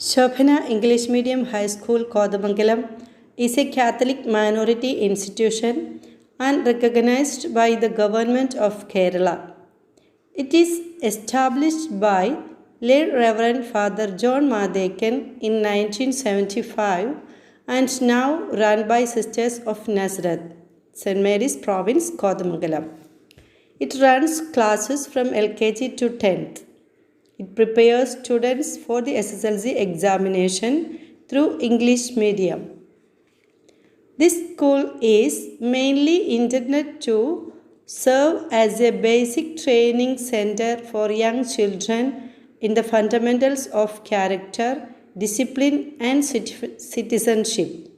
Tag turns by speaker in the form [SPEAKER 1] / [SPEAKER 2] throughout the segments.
[SPEAKER 1] Shobhana English Medium High School, Kodamangalam is a Catholic minority institution and recognized by the Government of Kerala. It is established by late Reverend Father John Madhekan in 1975 and now run by Sisters of Nazareth, St. Mary's Province, Kodamangalam. It runs classes from LKG to 10th. It prepares students for the SSLC examination through English medium. This school is mainly intended to serve as a basic training center for young children in the fundamentals of character, discipline, and citizenship.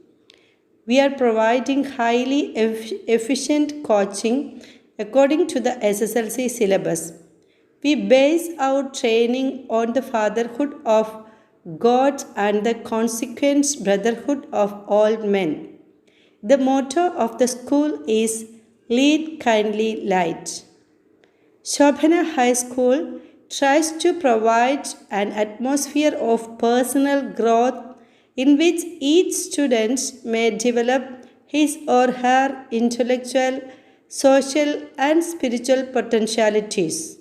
[SPEAKER 1] We are providing highly efficient coaching according to the SSLC syllabus. We base our training on the fatherhood of God and the consequent brotherhood of all men. The motto of the school is Lead Kindly Light. Shobhana High School tries to provide an atmosphere of personal growth in which each student may develop his or her intellectual, social, and spiritual potentialities.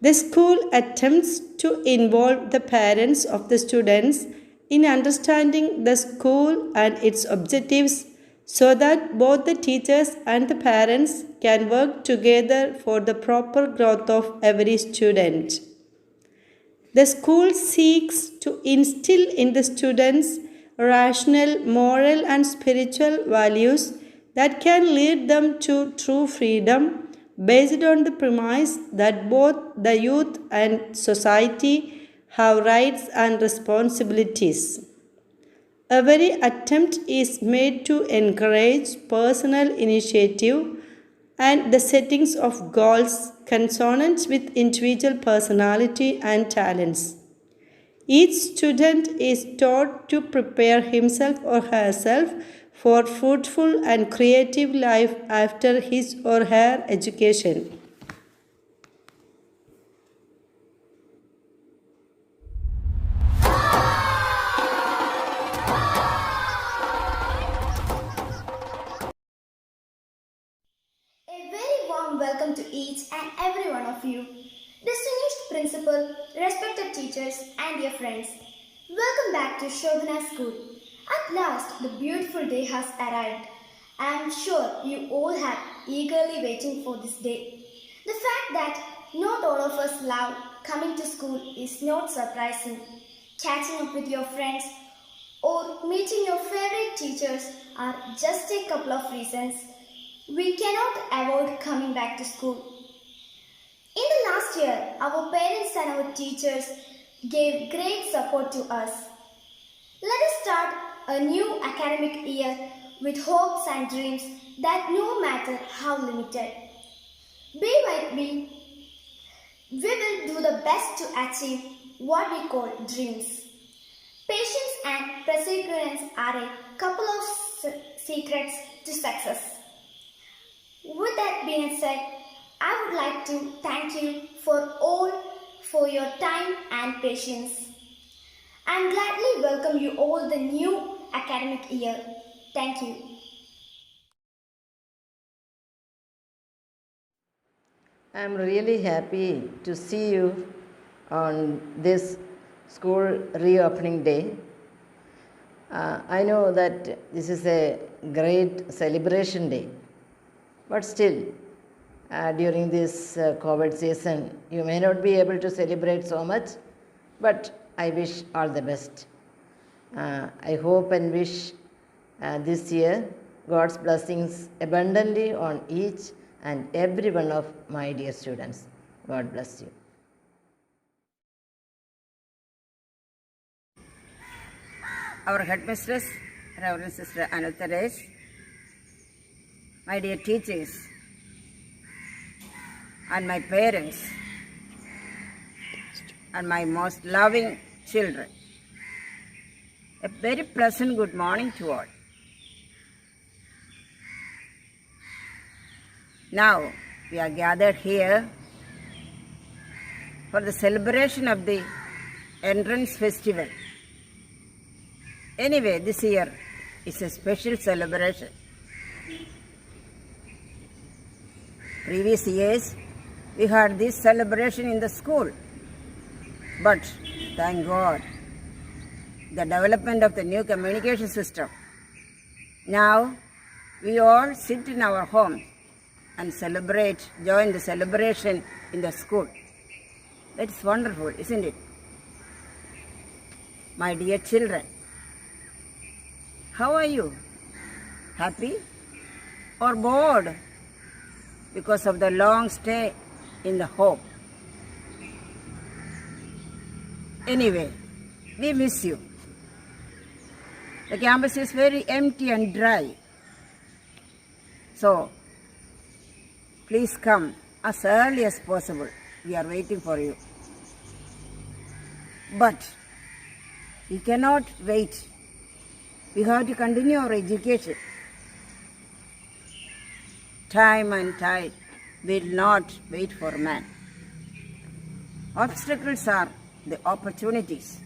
[SPEAKER 1] The school attempts to involve the parents of the students in understanding the school and its objectives so that both the teachers and the parents can work together for the proper growth of every student. The school seeks to instill in the students rational, moral, and spiritual values that can lead them to true freedom based on the premise that both the youth and society have rights and responsibilities. Every attempt is made to encourage personal initiative and the settings of goals consonant with individual personality and talents. Each student is taught to prepare himself or herself for fruitful and creative life after his or her education.
[SPEAKER 2] A very warm welcome to each and every one of you. Distinguished principal, respected teachers, and dear friends. Welcome back to Shobhana School. At last, the beautiful day has arrived. I am sure you all have eagerly waiting for this day. The fact that not all of us love coming to school is not surprising. Catching up with your friends or meeting your favorite teachers are just a couple of reasons we cannot avoid coming back to school. In the last year, our parents and our teachers gave great support to us. Let us start a new academic year with hopes and dreams that no matter how limited, we will do the best to achieve what we call dreams. Patience and perseverance are a couple of secrets to success. With that being said, I would like to thank you for your time and patience, and gladly welcome you all the new academic year. Thank you.
[SPEAKER 3] I am really happy to see you on this school reopening day. I know that this is a great celebration day, but still, during this COVID season, you may not be able to celebrate so much, but I wish all the best. I hope and wish this year God's blessings abundantly on each and every one of my dear students. God bless you.
[SPEAKER 4] Our headmistress, Reverend Sister Anutharesh, my dear teachers, and my parents, and my most loving children. A very pleasant good morning to all. Now we are gathered here for the celebration of the entrance festival Anyway, this year is a special celebration. Previous years, we had this celebration in the school. But thank God, the development of the new communication system. Now, we all sit in our homes and join the celebration in the school. That's wonderful, isn't it? My dear children, how are you? Happy or bored because of the long stay in the home? Anyway, we miss you. The campus is very empty and dry. So, please come as early as possible. We are waiting for you. But we cannot wait. We have to continue our education. Time and tide will not wait for man. Obstacles are the opportunities.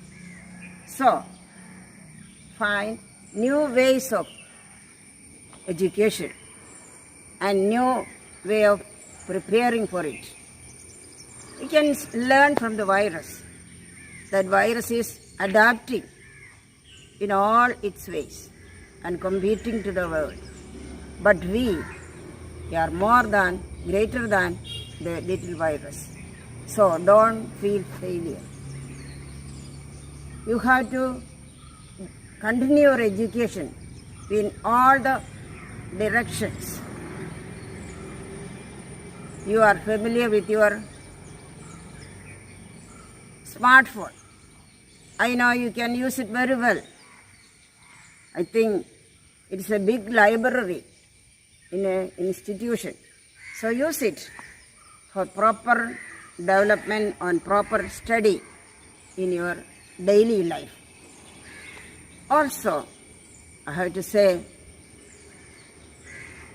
[SPEAKER 4] So, find new ways of education and new way of preparing for it. We can learn from the virus. That virus is adapting in all its ways and competing to the world. But we are greater than the little virus. So don't feel failure. You have to continue your education in all the directions. You are familiar with your smartphone. I know you can use it very well. I think it's a big library in an institution. So use it for proper development and proper study in your daily life. Also, I have to say,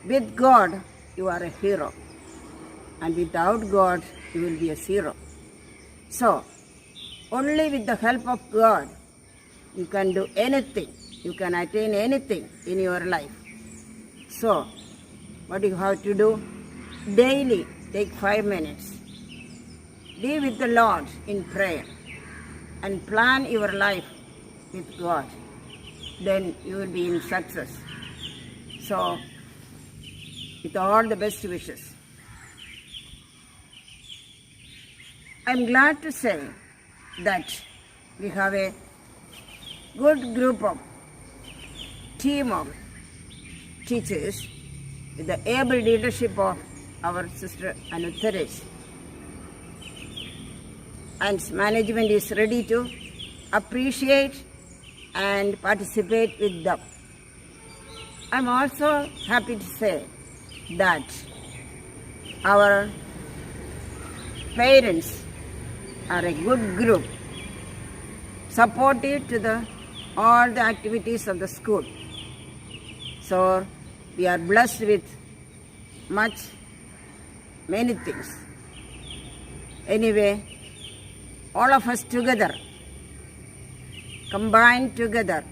[SPEAKER 4] with God, you are a hero. And without God, you will be a zero. So, only with the help of God, you can do anything. You can attain anything in your life. So, what you have to do? Daily, take 5 minutes. Be with the Lord in prayer and plan your life with God. Then you will be in success. So, with all the best wishes. I'm glad to say that we have a good team of teachers with the able leadership of our sister Anuttaresh. And management is ready to appreciate and participate with them. I'm also happy to say that our parents are a good group, supportive to all the activities of the school. So we are blessed with many things. Anyway, all of us together, combined together,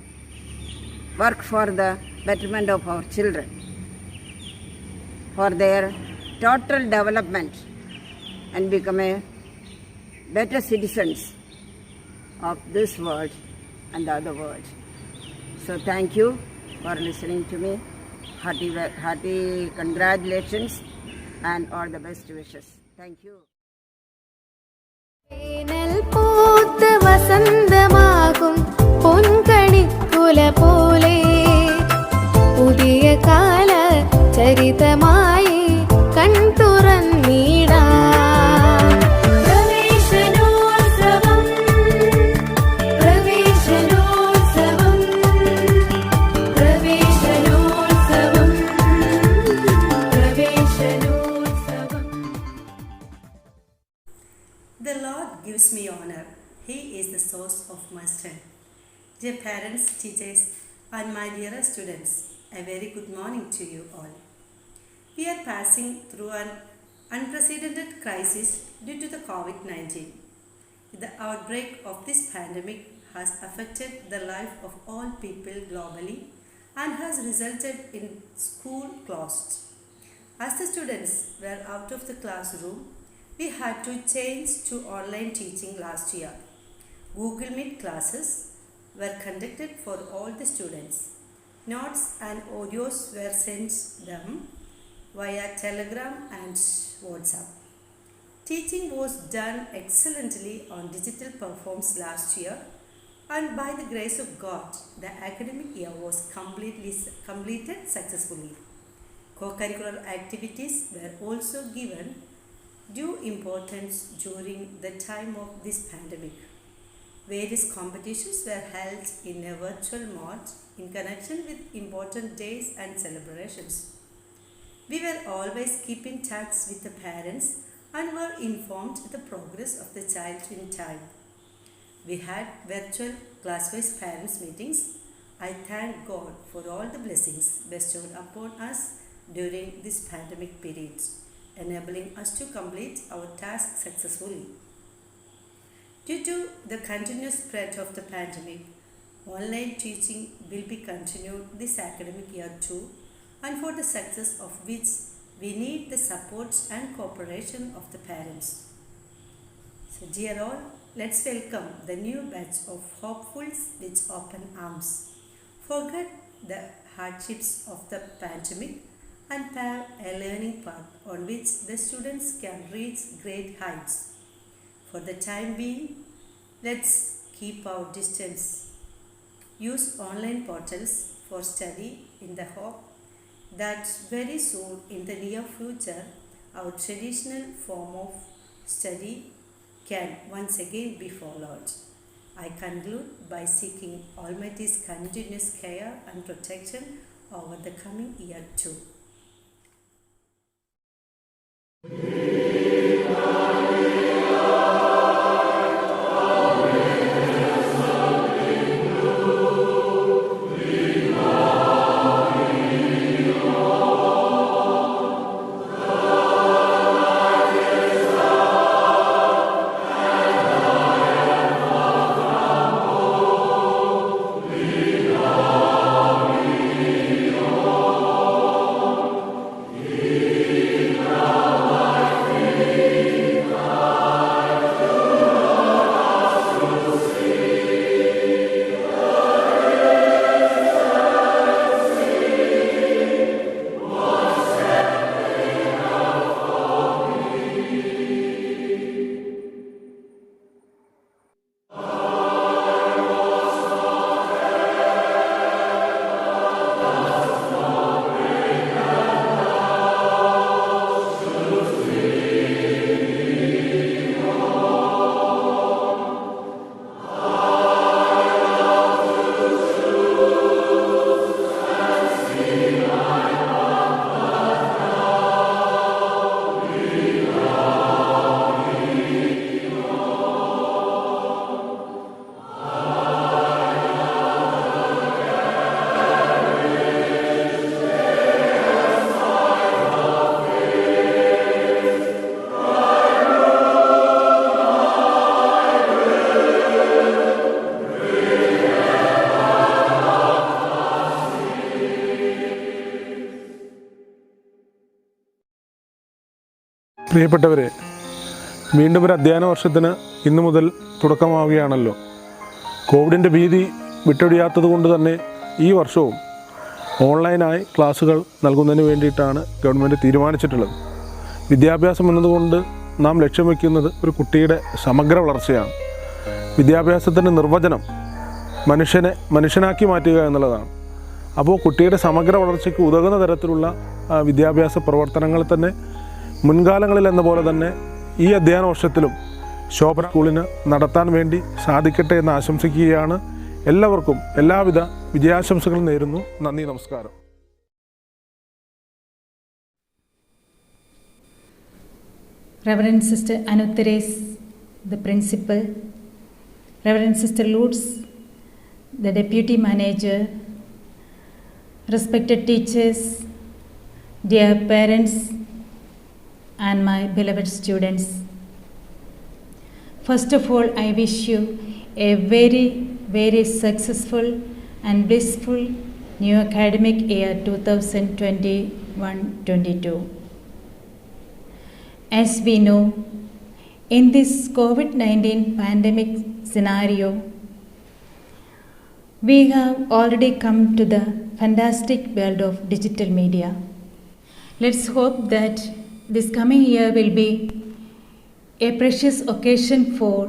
[SPEAKER 4] work for the betterment of our children, for their total development and become a better citizens of this world and the other world. So thank you for listening to me. Hearty congratulations and all the best wishes. Thank you.
[SPEAKER 5] വേനൽ പൂത്ത് വസന്തമാകും പൊൻകണിക്കുല പോലെ പുതിയ കാല ചരിതമായി കൺതുറന്നിടാം പ്രവേശനോത്സവം പ്രവേശനോത്സവം പ്രവേശനോത്സവം പ്രവേശനോത്സവം.
[SPEAKER 1] The Lord gives me honor. He is the source of my strength. Dear parents, teachers, and my dear students, a very good morning to you all. We are passing through an unprecedented crisis due to the COVID-19. The outbreak of this pandemic has affected the life of all people globally and has resulted in school closed. As the students were out of the classroom, we had to change to online teaching last year. Google Meet classes were conducted for all the students. Notes and audios were sent them via Telegram and WhatsApp. Teaching was done excellently on digital platforms last year, and by the grace of God, the academic year was completed successfully. Co-curricular activities were also given due importance during the time of this pandemic. Various competitions were held in a virtual mode in connection with important days and celebrations. We were always keeping touch with the parents and were informed the progress of the child in time. We had virtual class-wise parents meetings. I thank God for all the blessings bestowed upon us during this pandemic period, enabling us to complete our task successfully. Due to the continuous spread of the pandemic, online teaching will be continued this academic year too, and for the success of which we need the support and cooperation of the parents. So dear all, let's welcome the new batch of hopefuls with open arms. Forget the hardships of the pandemic and pave a learning path on which the students can reach great heights. For the time being, let's keep our distance. Use online portals for study in the hope that very soon in the near future our traditional form of study can once again be followed. I conclude by seeking Almighty's continuous care and protection over the coming year too.
[SPEAKER 6] പ്രിയപ്പെട്ടവരെ, വീണ്ടും ഒരു അധ്യയന വർഷത്തിന് ഇന്നു മുതൽ തുടക്കമാവുകയാണല്ലോ. കോവിഡിൻ്റെ ഭീതി വിട്ടൊഴിയാത്തത് കൊണ്ട് തന്നെ ഈ വർഷവും ഓൺലൈനായി ക്ലാസ്സുകൾ നൽകുന്നതിന് വേണ്ടിയിട്ടാണ് ഗവൺമെൻറ് തീരുമാനിച്ചിട്ടുള്ളത്. വിദ്യാഭ്യാസം എന്നതുകൊണ്ട് നാം ലക്ഷ്യം വയ്ക്കുന്നത് ഒരു കുട്ടിയുടെ സമഗ്ര വളർച്ചയാണ്. വിദ്യാഭ്യാസത്തിൻ്റെ നിർവചനം മനുഷ്യനാക്കി മാറ്റുക എന്നുള്ളതാണ്. അപ്പോൾ കുട്ടിയുടെ സമഗ്ര വളർച്ചയ്ക്ക് ഉതകുന്ന തരത്തിലുള്ള വിദ്യാഭ്യാസ പ്രവർത്തനങ്ങൾ തന്നെ മുൻകാലങ്ങളിൽ എന്ന പോലെ തന്നെ ഈ അധ്യയന വർഷത്തിലും ശോഭന സ്കൂളിന് നടത്താൻ വേണ്ടി സാധിക്കട്ടെ എന്ന് ആശംസിക്കുകയാണ്. എല്ലാവർക്കും എല്ലാവിധ വിജയാശംസകളും നേരുന്നു. നന്ദി, നമസ്കാരം.
[SPEAKER 7] Reverend Sister Anu Therese, the principal, Reverend Sister Lutz, the deputy manager, respected teachers, dear parents, and my beloved students. First of all, I wish you a very very successful and blissful new academic year 2021-22. As we know, in this COVID-19 pandemic scenario, we have already come to the fantastic world of digital media. Let's hope that this coming year will be a precious occasion for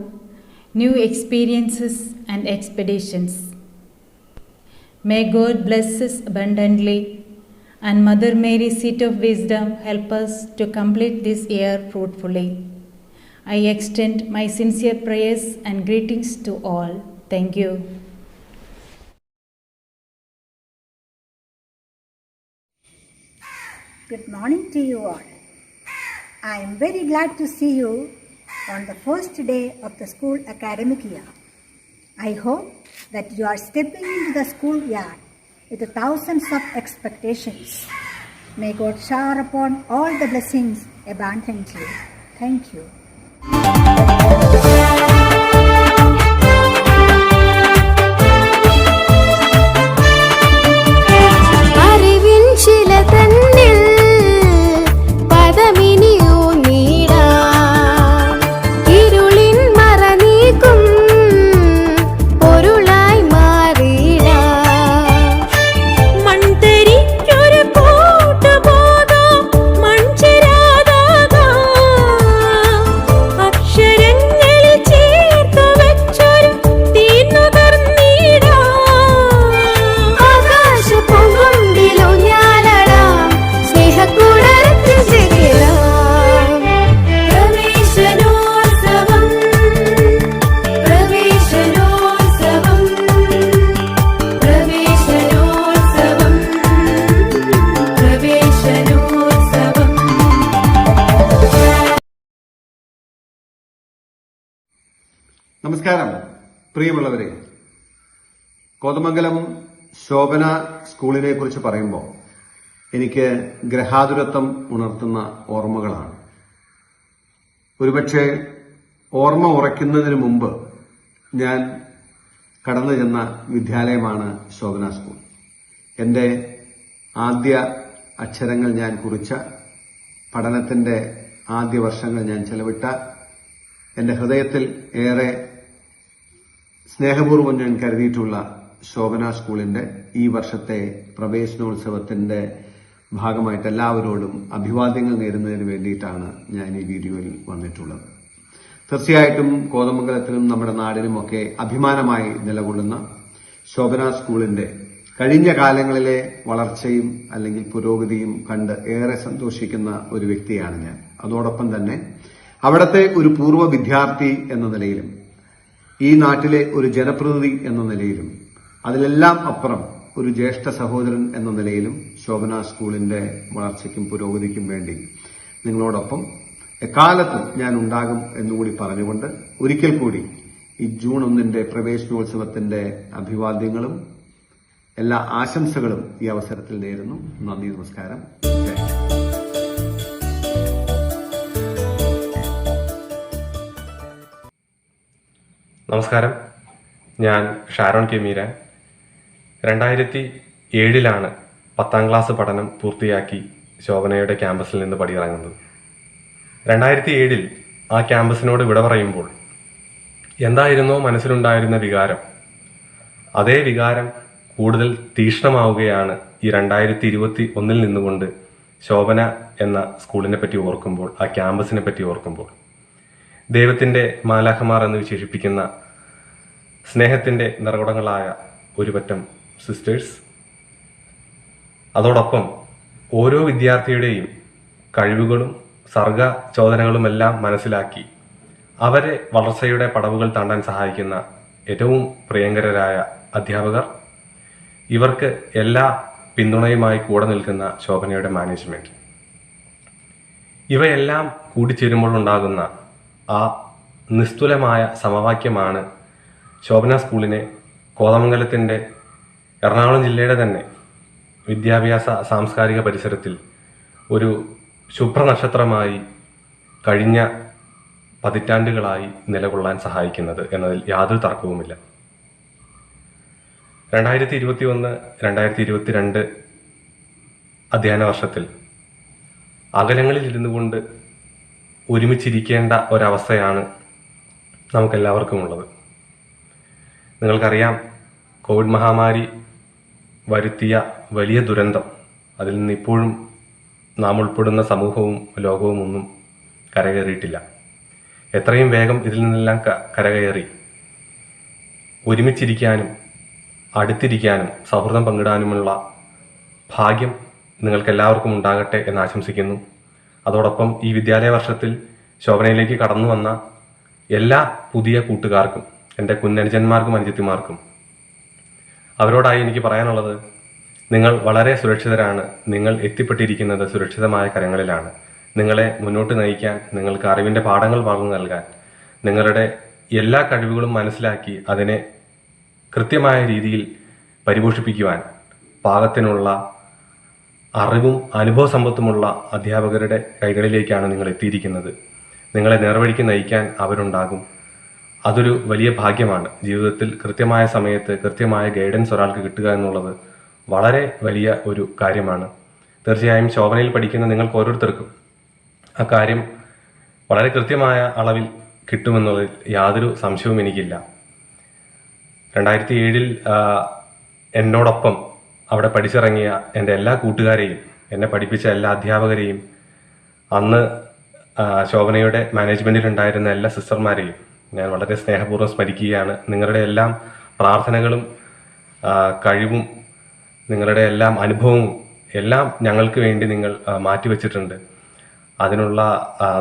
[SPEAKER 7] new experiences and expeditions. May God bless us abundantly, and Mother Mary, seat of wisdom, help us to complete this year fruitfully. I extend my sincere prayers and greetings to all. Thank you.
[SPEAKER 8] Good morning to you all. I am very glad to see you on the first day of the school academic year. I hope that you are stepping into the school year with thousands of expectations. May God shower upon all the blessings abundantly. Thank you.
[SPEAKER 5] അറിവിൻ ശില തന്നിൽ പദമിനിയോ നീടാം ഇരുളിൻ മറ നീക്കും പൊരുളായി മാറിടാം മൺതരിക്കൊരു കൂട്ടുബോധം മൺചിരാതാകാം അക്ഷരങ്ങളിൽ ചേർത്തു വെച്ചൊരു തീർന്നുകർന്നിടാം ആകാശപ്പൊങ്കൊണ്ടിലോ ഞാലടാം സ്നേഹക്കൂടരത്തിൽ ചേരാം പ്രവേശനോത്സവം പ്രവേശനോത്സവം പ്രവേശനോത്സവം പ്രവേശനോത്സവം.
[SPEAKER 9] നമസ്കാരം പ്രിയമുള്ളവരെ, കോതമംഗലം ശോഭന സ്കൂളിനെ കുറിച്ച് പറയുമ്പോൾ എനിക്ക് ഗ്രഹാതുരത്വം ഉണർത്തുന്ന ഓർമ്മകളാണ്. ഒരുപക്ഷെ ഓർമ്മ ഉറയ്ക്കുന്നതിന് മുമ്പ് ഞാൻ കടന്നു ചെന്ന വിദ്യാലയമാണ് ശോഭന സ്കൂൾ. എൻ്റെ ആദ്യ അക്ഷരങ്ങൾ ഞാൻ കുറിച്ച, പഠനത്തിൻ്റെ ആദ്യ വർഷങ്ങൾ ഞാൻ ചെലവിട്ട, എൻ്റെ ഹൃദയത്തിൽ ഏറെ സ്നേഹപൂർവ്വം ഞാൻ കരുതിയിട്ടുള്ള ശോഭന സ്കൂളിന്റെ ഈ വർഷത്തെ പ്രവേശനോത്സവത്തിന്റെ ഭാഗമായിട്ട് എല്ലാവരോടും അഭിവാദ്യങ്ങൾ നേരുന്നതിന് വേണ്ടിയിട്ടാണ് ഞാൻ ഈ വീഡിയോയിൽ വന്നിട്ടുള്ളത്. തീർച്ചയായിട്ടും കോതമംഗലത്തിനും നമ്മുടെ നാടിനുമൊക്കെ അഭിമാനമായി നിലകൊള്ളുന്ന ശോഭന സ്കൂളിന്റെ കഴിഞ്ഞ കാലങ്ങളിലെ വളർച്ചയും അല്ലെങ്കിൽ പുരോഗതിയും കണ്ട് ഏറെ സന്തോഷിക്കുന്ന ഒരു വ്യക്തിയാണ് ഞാൻ. അതോടൊപ്പം തന്നെ അവിടുത്തെ ഒരു പൂർവ്വ വിദ്യാർത്ഥി എന്ന നിലയിലും ഈ നാട്ടിലെ ഒരു ജനപ്രതിനിധി എന്ന നിലയിലും അതിലെല്ലാം അപ്പുറം ഒരു ജ്യേഷ്ഠ സഹോദരൻ എന്ന നിലയിലും ശോഭന സ്കൂളിന്റെ വളർച്ചയ്ക്കും പുരോഗതിക്കും വേണ്ടി നിങ്ങളോടൊപ്പം എക്കാലത്തും ഞാൻ ഉണ്ടാകും എന്നുകൂടി പറഞ്ഞുകൊണ്ട് ഒരിക്കൽ കൂടി ഈ ജൂൺ 1 പ്രവേശനോത്സവത്തിന്റെ അഭിവാദ്യങ്ങളും എല്ലാ ആശംസകളും ഈ അവസരത്തിൽ നേരുന്നു. നന്ദി, നമസ്കാരം.
[SPEAKER 10] നമസ്കാരം, ഞാൻ ഷാരോൺ കെ മീരാൻ. 2007 10ാം ക്ലാസ് പഠനം പൂർത്തിയാക്കി ശോഭനയുടെ ക്യാമ്പസിൽ നിന്ന് പടിയിറങ്ങുന്നത്. 2007 ആ ക്യാമ്പസിനോട് വിട പറയുമ്പോൾ എന്തായിരുന്നോ മനസ്സിലുണ്ടായിരുന്ന വികാരം, അതേ വികാരം കൂടുതൽ തീക്ഷ്ണമാവുകയാണ് ഈ 2021 നിന്നുകൊണ്ട് ശോഭന എന്ന സ്കൂളിനെ പറ്റി ഓർക്കുമ്പോൾ, ആ ക്യാമ്പസിനെ പറ്റി ഓർക്കുമ്പോൾ. ദൈവത്തിന്റെ മാലാഖമാർ എന്ന് വിശേഷിപ്പിക്കുന്ന സ്നേഹത്തിന്റെ നിറകുടങ്ങളായ ഒരു പറ്റം സിസ്റ്റേഴ്സ്, അതോടൊപ്പം ഓരോ വിദ്യാർത്ഥിയുടെയും കഴിവുകളും സർഗചോദനകളുമെല്ലാം മനസ്സിലാക്കി അവരെ വളർച്ചയുടെ പടവുകൾ താണ്ടാൻ സഹായിക്കുന്ന ഏറ്റവും പ്രിയങ്കരരായ അധ്യാപകർ, ഇവർക്ക് എല്ലാ പിന്തുണയുമായി കൂടെ നിൽക്കുന്ന ശോഭനയുടെ മാനേജ്മെന്റ്, ഇവയെല്ലാം കൂടിച്ചേരുമ്പോൾ ഉണ്ടാകുന്ന ആ നിസ്തുലമായ സമവാക്യമാണ് ശോഭന സ്കൂളിനെ കോതമംഗലത്തിന്റെ, എറണാകുളം ജില്ലയുടെ തന്നെ വിദ്യാഭ്യാസ സാംസ്കാരിക പരിസരത്തിൽ ഒരു ശുഭ്രനക്ഷത്രമായി കഴിഞ്ഞ പതിറ്റാണ്ടുകളായി നിലകൊള്ളാൻ സഹായിക്കുന്നത് എന്നതിൽ യാതൊരു തർക്കവുമില്ല. 2021-2022 അധ്യയന വർഷത്തിൽ അകലങ്ങളിൽ ഇരുന്നു കൊണ്ട് ഒരുമിച്ചിരിക്കേണ്ട ഒരവസ്ഥയാണ് നമുക്കെല്ലാവർക്കും ഉള്ളത്. നിങ്ങൾക്കറിയാം, കോവിഡ് മഹാമാരി വരുത്തിയ വലിയ ദുരന്തം, അതിൽ നിന്ന് ഇപ്പോഴും നാം ഉൾപ്പെടുന്ന സമൂഹവും ലോകവും ഒന്നും കരകയറിയിട്ടില്ല. എത്രയും വേഗം ഇതിൽ നിന്നെല്ലാം കരകയറി ഒരുമിച്ചിരിക്കാനും അടുത്തിരിക്കാനും സൗഹൃദം പങ്കിടാനുമുള്ള ഭാഗ്യം നിങ്ങൾക്കെല്ലാവർക്കും ഉണ്ടാകട്ടെ എന്ന് ആശംസിക്കുന്നു. അതോടൊപ്പം ഈ വിദ്യാലയ വർഷത്തിൽ ശോഭനയിലേക്ക് കടന്നു വന്ന എല്ലാ പുതിയ കൂട്ടുകാർക്കും, എൻ്റെ കുഞ്ഞനുജന്മാർക്കും അനുജത്തിമാർക്കും അവരോടായി എനിക്ക് പറയാനുള്ളത്, നിങ്ങൾ വളരെ സുരക്ഷിതരാണ്. നിങ്ങൾ എത്തിപ്പെട്ടിരിക്കുന്നത് സുരക്ഷിതമായ കരങ്ങളിലാണ്. നിങ്ങളെ മുന്നോട്ട് നയിക്കാൻ, നിങ്ങൾക്ക് അറിവിൻ്റെ പാഠങ്ങൾ പകർന്നു നൽകാൻ, നിങ്ങളുടെ എല്ലാ കഴിവുകളും മനസ്സിലാക്കി അതിനെ കൃത്യമായ രീതിയിൽ പരിപോഷിപ്പിക്കുവാൻ പാകത്തിനുള്ള അറിവും അനുഭവ സമ്പത്തുമുള്ള അധ്യാപകരുടെ കൈകളിലേക്കാണ് നിങ്ങൾ എത്തിയിരിക്കുന്നത്. നിങ്ങളെ നേർവഴിക്ക് നയിക്കാൻ അവരുണ്ടാകും. അതൊരു വലിയ ഭാഗ്യമാണ്. ജീവിതത്തിൽ കൃത്യമായ സമയത്ത് കൃത്യമായ ഗൈഡൻസ് ഒരാൾക്ക് കിട്ടുക എന്നുള്ളത് വളരെ വലിയ ഒരു കാര്യമാണ്. തീർച്ചയായും ശോഭനയിൽ പഠിക്കുന്ന നിങ്ങൾക്ക് ഓരോരുത്തർക്കും ആ കാര്യം വളരെ കൃത്യമായ അളവിൽ കിട്ടുമെന്നുള്ളതിൽ യാതൊരു സംശയവും എനിക്കില്ല. 2007 എന്നോടൊപ്പം അവിടെ പഠിച്ചിറങ്ങിയ എൻ്റെ എല്ലാ കൂട്ടുകാരെയും, എന്നെ പഠിപ്പിച്ച എല്ലാ അധ്യാപകരെയും, അന്ന് ശോഭനയുടെ മാനേജ്മെൻറ്റിലുണ്ടായിരുന്ന എല്ലാ സിസ്റ്റർമാരെയും ഞാൻ വളരെ സ്നേഹപൂർവ്വം സ്മരിക്കുകയാണ്. നിങ്ങളുടെ എല്ലാം പ്രാർത്ഥനകളും കഴിവും നിങ്ങളുടെ എല്ലാം അനുഭവവും എല്ലാം ഞങ്ങൾക്ക് വേണ്ടി നിങ്ങൾ മാറ്റിവെച്ചിട്ടുണ്ട്. അതിനുള്ള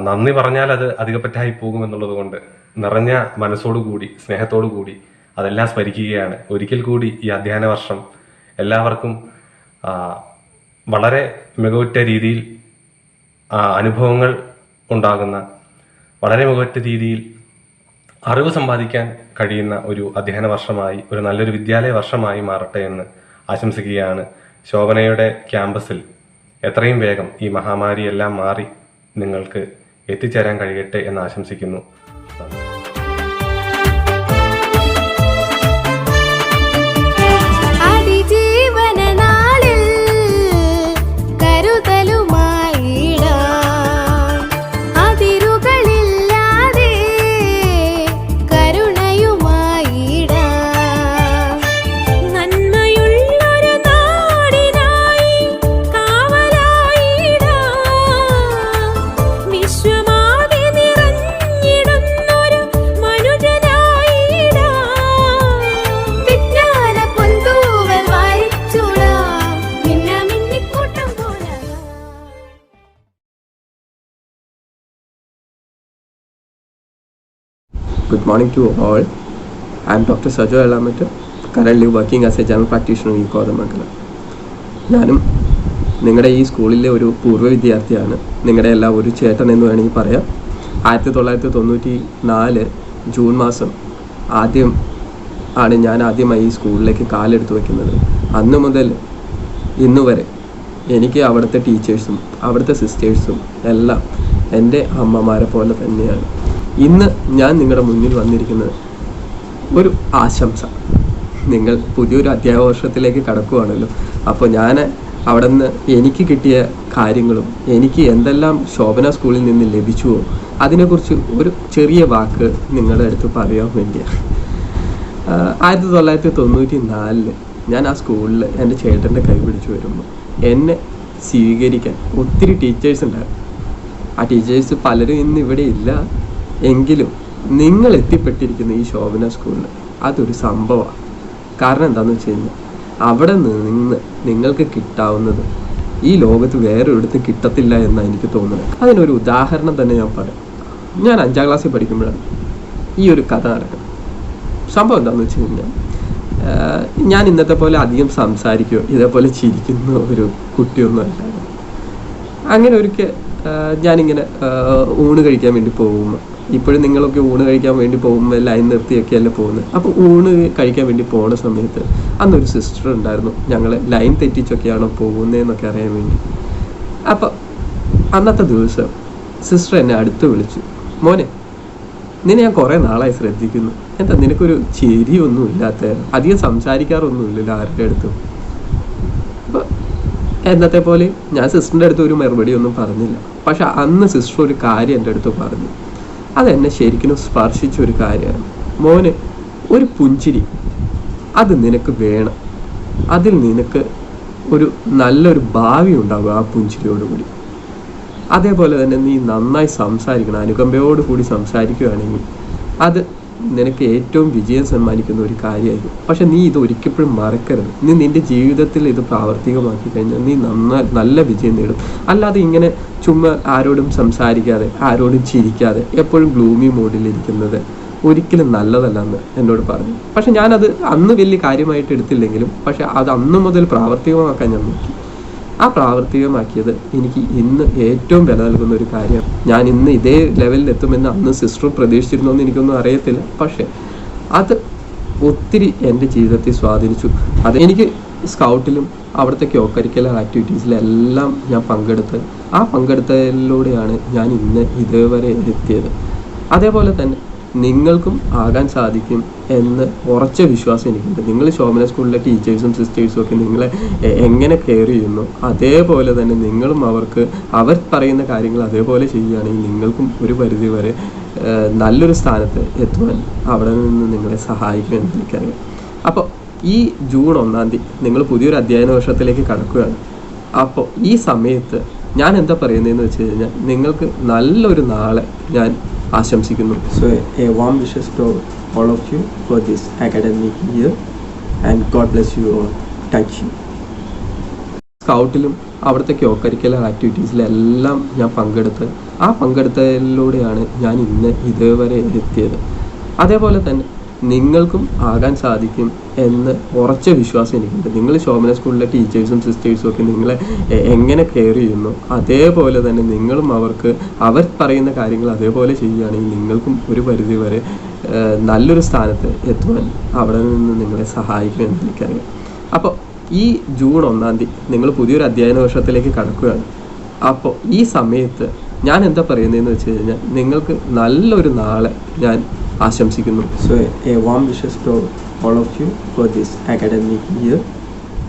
[SPEAKER 10] നന്ദി പറഞ്ഞാൽ അത് അധികപ്പറ്റായി പോകുമെന്നുള്ളത് കൊണ്ട് നിറഞ്ഞ മനസ്സോടുകൂടി സ്നേഹത്തോടുകൂടി അതെല്ലാം സ്മരിക്കുകയാണ്. ഒരിക്കൽ കൂടി ഈ അധ്യയന വർഷം എല്ലാവർക്കും വളരെ മികവുറ്റ രീതിയിൽ അനുഭവങ്ങൾ ഉണ്ടാകുന്ന, വളരെ മികവുറ്റ രീതിയിൽ അറിവ് സമ്പാദിക്കാൻ കഴിയുന്ന ഒരു അധ്യയന വർഷമായി, ഒരു നല്ലൊരു വിദ്യാലയ വർഷമായി മാറട്ടെ എന്ന് ആശംസിക്കുകയാണ്. ശോഭനയുടെ ക്യാമ്പസിൽ എത്രയും വേഗം ഈ മഹാമാരി എല്ലാം മാറി നിങ്ങൾക്ക് എത്തിച്ചേരാൻ കഴിയട്ടെ എന്ന് ആശംസിക്കുന്നു.
[SPEAKER 11] Good morning to all. I am Dr. Sajo Elamette, currently working as a general practitioner in Kodamangalam. ഞാനും നിങ്ങളുടെ ഈ സ്കൂളിലെ ഒരു പൂർവ്വ വിദ്യാർത്ഥിയാണ്. നിങ്ങളുടെ എല്ലാം ഒരു ചേട്ടൻ എന്ന് വേണമെങ്കിൽ പറയാം. 1994 ജൂൺ മാസം ഞാൻ ആദ്യമായി ഈ സ്കൂളിലേക്ക് കാലെടുത്ത് വയ്ക്കുന്നത്. അന്ന് മുതൽ ഇന്നു വരെ എനിക്ക് അവിടുത്തെ ടീച്ചേഴ്സും അവിടുത്തെ സിസ്റ്റേഴ്സും എല്ലാം എൻ്റെ അമ്മമാരെ പോലെ തന്നെയാണ്. ഇന്ന് ഞാൻ നിങ്ങളുടെ മുന്നിൽ വന്നിരിക്കുന്നത് ഒരു ആശംസ. നിങ്ങൾ പുതിയൊരു അധ്യാപന വർഷത്തിലേക്ക് കടക്കുകയാണല്ലോ. അപ്പോൾ ഞാൻ അവിടെ നിന്ന് എനിക്ക് കിട്ടിയ കാര്യങ്ങളും എനിക്ക് എന്തെല്ലാം ശോഭന സ്കൂളിൽ നിന്ന് ലഭിച്ചുവോ അതിനെക്കുറിച്ച് ഒരു ചെറിയ വാക്ക് നിങ്ങളുടെ അടുത്ത് പറയാൻ വേണ്ടിയാണ്. 1994 ഞാൻ ആ സ്കൂളിൽ എൻ്റെ ചേട്ടൻ്റെ കൈ പിടിച്ചു വരുമ്പോൾ എന്നെ സ്വീകരിക്കാൻ ഒത്തിരി ടീച്ചേഴ്സ് ഉണ്ടായിരുന്നു. ആ ടീച്ചേഴ്സ് പലരും ഇന്ന് ഇവിടെ ഇല്ല. എങ്കിലും നിങ്ങൾ എത്തിപ്പെട്ടിരിക്കുന്ന ഈ ശോഭന സ്കൂളിൽ അതൊരു സംഭവമാണ്. കാരണം എന്താണെന്ന് വെച്ച് കഴിഞ്ഞാൽ അവിടെ നിന്ന് നിങ്ങൾക്ക് കിട്ടാവുന്നത് ഈ ലോകത്ത് വേറെ ഒരിടത്തും കിട്ടത്തില്ല എന്നാണ് എനിക്ക് തോന്നുന്നത്. അതിനൊരു ഉദാഹരണം തന്നെ ഞാൻ പറയാം. ഞാൻ 5ാം ക്ലാസ്സിൽ പഠിക്കുമ്പോഴാണ് ഈ ഒരു കഥ നടക്കുന്നത്. സംഭവം എന്താണെന്ന് വെച്ച് കഴിഞ്ഞാൽ ഞാൻ ഇന്നത്തെ പോലെ അധികം സംസാരിക്കുകയോ ഇതേപോലെ ചിരിക്കുന്ന ഒരു കുട്ടിയൊന്നും അല്ലായിരുന്നു. അങ്ങനെ ഒരിക്കൽ ഞാനിങ്ങനെ ഊണ് കഴിക്കാൻ വേണ്ടി പോകുമ്പോൾ, ഇപ്പോഴും നിങ്ങളൊക്കെ ഊണ് കഴിക്കാൻ വേണ്ടി പോകുമ്പോൾ ലൈൻ നിർത്തിയൊക്കെയല്ലേ പോകുന്നത്. അപ്പോൾ ഊണ് കഴിക്കാൻ വേണ്ടി പോകുന്ന സമയത്ത് അന്നൊരു സിസ്റ്റർ ഉണ്ടായിരുന്നു. ഞങ്ങൾ ലൈൻ തെറ്റിച്ചൊക്കെയാണോ പോകുന്നതെന്നൊക്കെ അറിയാൻ വേണ്ടി. അപ്പോൾ അന്നത്തെ ദിവസം സിസ്റ്റർ എന്നെ അടുത്ത് വിളിച്ചു, മോനെ നിന്നെ ഞാൻ കുറേ നാളായി ശ്രദ്ധിക്കുന്നു. എന്താ നിനക്കൊരു ചിരിയൊന്നും ഇല്ലാത്ത, അധികം സംസാരിക്കാറൊന്നുമില്ലല്ലോ ആരുടെ അടുത്തും. അപ്പോൾ എന്നത്തെ പോലെ ഞാൻ സിസ്റ്ററിൻ്റെ അടുത്ത് ഒരു മറുപടി ഒന്നും പറഞ്ഞില്ല. പക്ഷെ അന്ന് സിസ്റ്റർ ഒരു കാര്യം എൻ്റെ അടുത്ത് പറഞ്ഞു. അതെന്നെ ശരിക്കും സ്പർശിച്ചൊരു കാര്യമാണ്. മോന് ഒരു പുഞ്ചിരി അത് നിനക്ക് വേണം. അതിൽ നിനക്ക് ഒരു നല്ലൊരു ഭാവി ഉണ്ടാകും ആ പുഞ്ചിരിയോടുകൂടി. അതേപോലെ തന്നെ നീ നന്നായി സംസാരിക്കണം. അനുകമ്പയോടുകൂടി സംസാരിക്കുകയാണെങ്കിൽ അത് നിനക്ക് ഏറ്റവും വിജയം സമ്മാനിക്കുന്ന ഒരു കാര്യമായിരിക്കും. പക്ഷെ നീ ഇത് ഒരിക്കലും മറക്കരുത്. നീ നിൻ്റെ ജീവിതത്തിൽ ഇത് പ്രാവർത്തികമാക്കി കഴിഞ്ഞാൽ നീ നല്ല വിജയം നേടും. അല്ലാതെ ഇങ്ങനെ ചുമ്മാ ആരോടും സംസാരിക്കാതെ ആരോടും ചിരിക്കാതെ എപ്പോഴും ഗ്ലൂമി മോഡിലിരിക്കുന്നത് ഒരിക്കലും നല്ലതല്ലെന്ന് എന്നോട് പറഞ്ഞു. പക്ഷെ ഞാനത് അന്ന് വലിയ കാര്യമായിട്ട് എടുത്തില്ലെങ്കിലും പക്ഷെ അത് അന്ന് മുതൽ പ്രാവർത്തികമാക്കാൻ ഞാൻ നോക്കി. ആ പ്രാവർത്തികമാക്കിയത് എനിക്ക് ഇന്ന് ഏറ്റവും വില നൽകുന്ന ഒരു കാര്യമാണ്. ഞാൻ ഇന്ന് ഇതേ ലെവലിൽ എത്തുമെന്ന് അന്ന് സിസ്റ്റർ പ്രതീക്ഷിച്ചിരുന്നോ എന്ന് എനിക്കൊന്നും അറിയത്തില്ല. പക്ഷെ അത് ഒത്തിരി എൻ്റെ ജീവിതത്തെ സ്വാധീനിച്ചു. അത് എനിക്ക് സ്കൗട്ടിലും അവിടുത്തെ കരിക്കുലർ ആക്ടിവിറ്റീസിലെല്ലാം ഞാൻ പങ്കെടുത്തതിലൂടെയാണ് ഞാൻ ഇന്ന് ഇതേവരെ എത്തിയത്. അതേപോലെ തന്നെ നിങ്ങൾക്കും ആകാൻ സാധിക്കും എന്ന് ഉറച്ച വിശ്വാസം എനിക്കുണ്ട്. നിങ്ങൾ ശോഭന സ്കൂളിലെ ടീച്ചേഴ്സും സിസ്റ്റേഴ്സും ഒക്കെ നിങ്ങളെ എങ്ങനെ കെയർ ചെയ്യുന്നു അതേപോലെ തന്നെ നിങ്ങളും അവർ പറയുന്ന കാര്യങ്ങൾ അതേപോലെ ചെയ്യുകയാണെങ്കിൽ നിങ്ങൾക്കും ഒരു പരിധി വരെ നല്ലൊരു സ്ഥാനത്ത് എത്തുവാൻ അവിടെ നിന്ന് നിങ്ങളെ സഹായിക്കുമെന്ന് എനിക്കറിയാം. അപ്പോൾ ഈ ജൂൺ 1-ാം തീയതി നിങ്ങൾ പുതിയൊരു അധ്യയന വർഷത്തിലേക്ക് കടക്കുകയാണ്. അപ്പോൾ ഈ സമയത്ത് ഞാൻ എന്താ പറയുന്നതെന്ന് വെച്ച് കഴിഞ്ഞാൽ നിങ്ങൾക്ക് നല്ലൊരു നാളെ ഞാൻ ആശംസിക്കുന്നു. So a warm wishes to all of you for this academic year and God bless you all. Thank you. സ്കൗട്ടിലും അവിടുത്തെ കരിക്കുലർ ആക്ടിവിറ്റീസിലെല്ലാം ഞാൻ പങ്കെടുത്തതിലൂടെയാണ് ഞാൻ ഇന്ന് ഇതേവരെ എത്തിയത്. അതേപോലെ തന്നെ നിങ്ങൾക്കും ആകാൻ സാധിക്കും എന്ന് ഉറച്ച വിശ്വാസം എനിക്കുണ്ട്. നിങ്ങൾ ശോഭന സ്കൂളിലെ ടീച്ചേഴ്സും സിസ്റ്റേഴ്സും ഒക്കെ നിങ്ങളെ എങ്ങനെ കെയർ ചെയ്യുന്നു അതേപോലെ തന്നെ നിങ്ങളും അവർ പറയുന്ന കാര്യങ്ങൾ അതേപോലെ ചെയ്യുകയാണെങ്കിൽ നിങ്ങൾക്കും ഒരു പരിധി വരെ നല്ലൊരു സ്ഥാനത്ത് എത്തുവാൻ അവിടെ നിന്ന് നിങ്ങളെ സഹായിക്കുമെന്ന് എനിക്കറിയാം. അപ്പോൾ ഈ ജൂൺ 1-ാം തീയതി നിങ്ങൾ പുതിയൊരു അധ്യയന വർഷത്തിലേക്ക് കടക്കുകയാണ്. അപ്പോൾ ഈ സമയത്ത് ഞാൻ എന്താ പറയുന്നതെന്ന് വെച്ച് കഴിഞ്ഞാൽ നിങ്ങൾക്ക് നല്ലൊരു നാളെ ഞാൻ ആശംസിക്കുന്നു. So a warm wishes to all of you for this academic year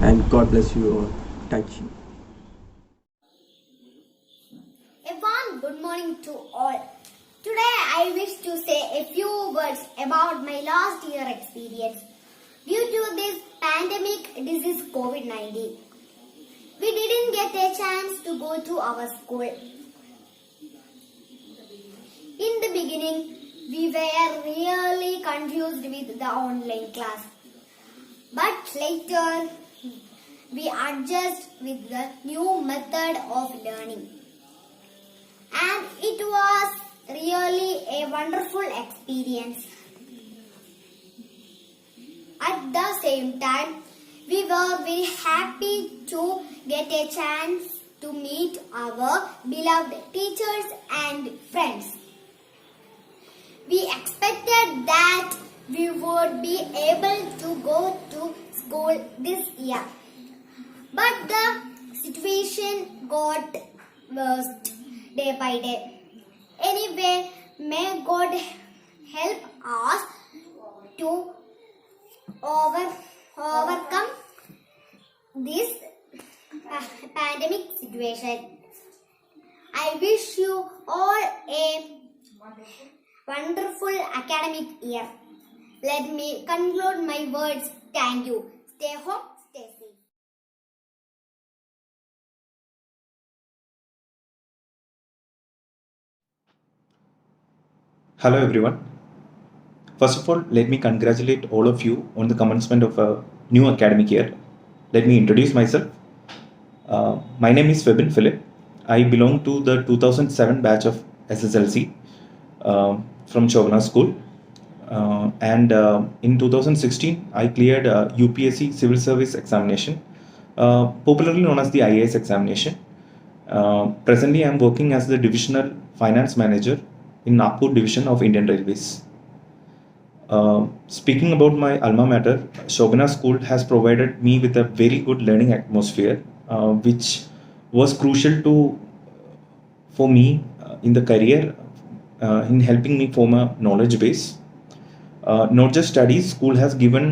[SPEAKER 11] and God bless you all. Thank you.
[SPEAKER 2] A warm good morning to all. Today I wish to say a few words about my last year experience. Due to this pandemic disease COVID-19, we didn't get a chance to go to our school. In the beginning, we were really confused with the online class. But later, we adjusted with the new method of learning. And it was really a wonderful experience. At the same time, we were very happy to get a chance to meet our beloved teachers and friends. We expected that we would be able to go to school this year. But the situation got worse day by day. Anyway, may God help us to overcome this pandemic situation. I wish you all a wonderful academic year. Let me conclude my words. Thank you. Stay home, stay safe.
[SPEAKER 12] Hello everyone. First of all, let me congratulate all of you on the commencement of a new academic year. Let me introduce myself. My name is Febin Philip. I belong to the 2007 batch of SSLC from Chovana School. And in 2016, I cleared UPSC Civil Service Examination, popularly known as the IAS examination. Presently, I am working as the Divisional Finance Manager in Nagpur Division of Indian Railways. Speaking about my alma mater, Shobana School has provided me with a very good learning atmosphere, which was crucial for me in the career in helping me form a knowledge base. Not just studies, school has given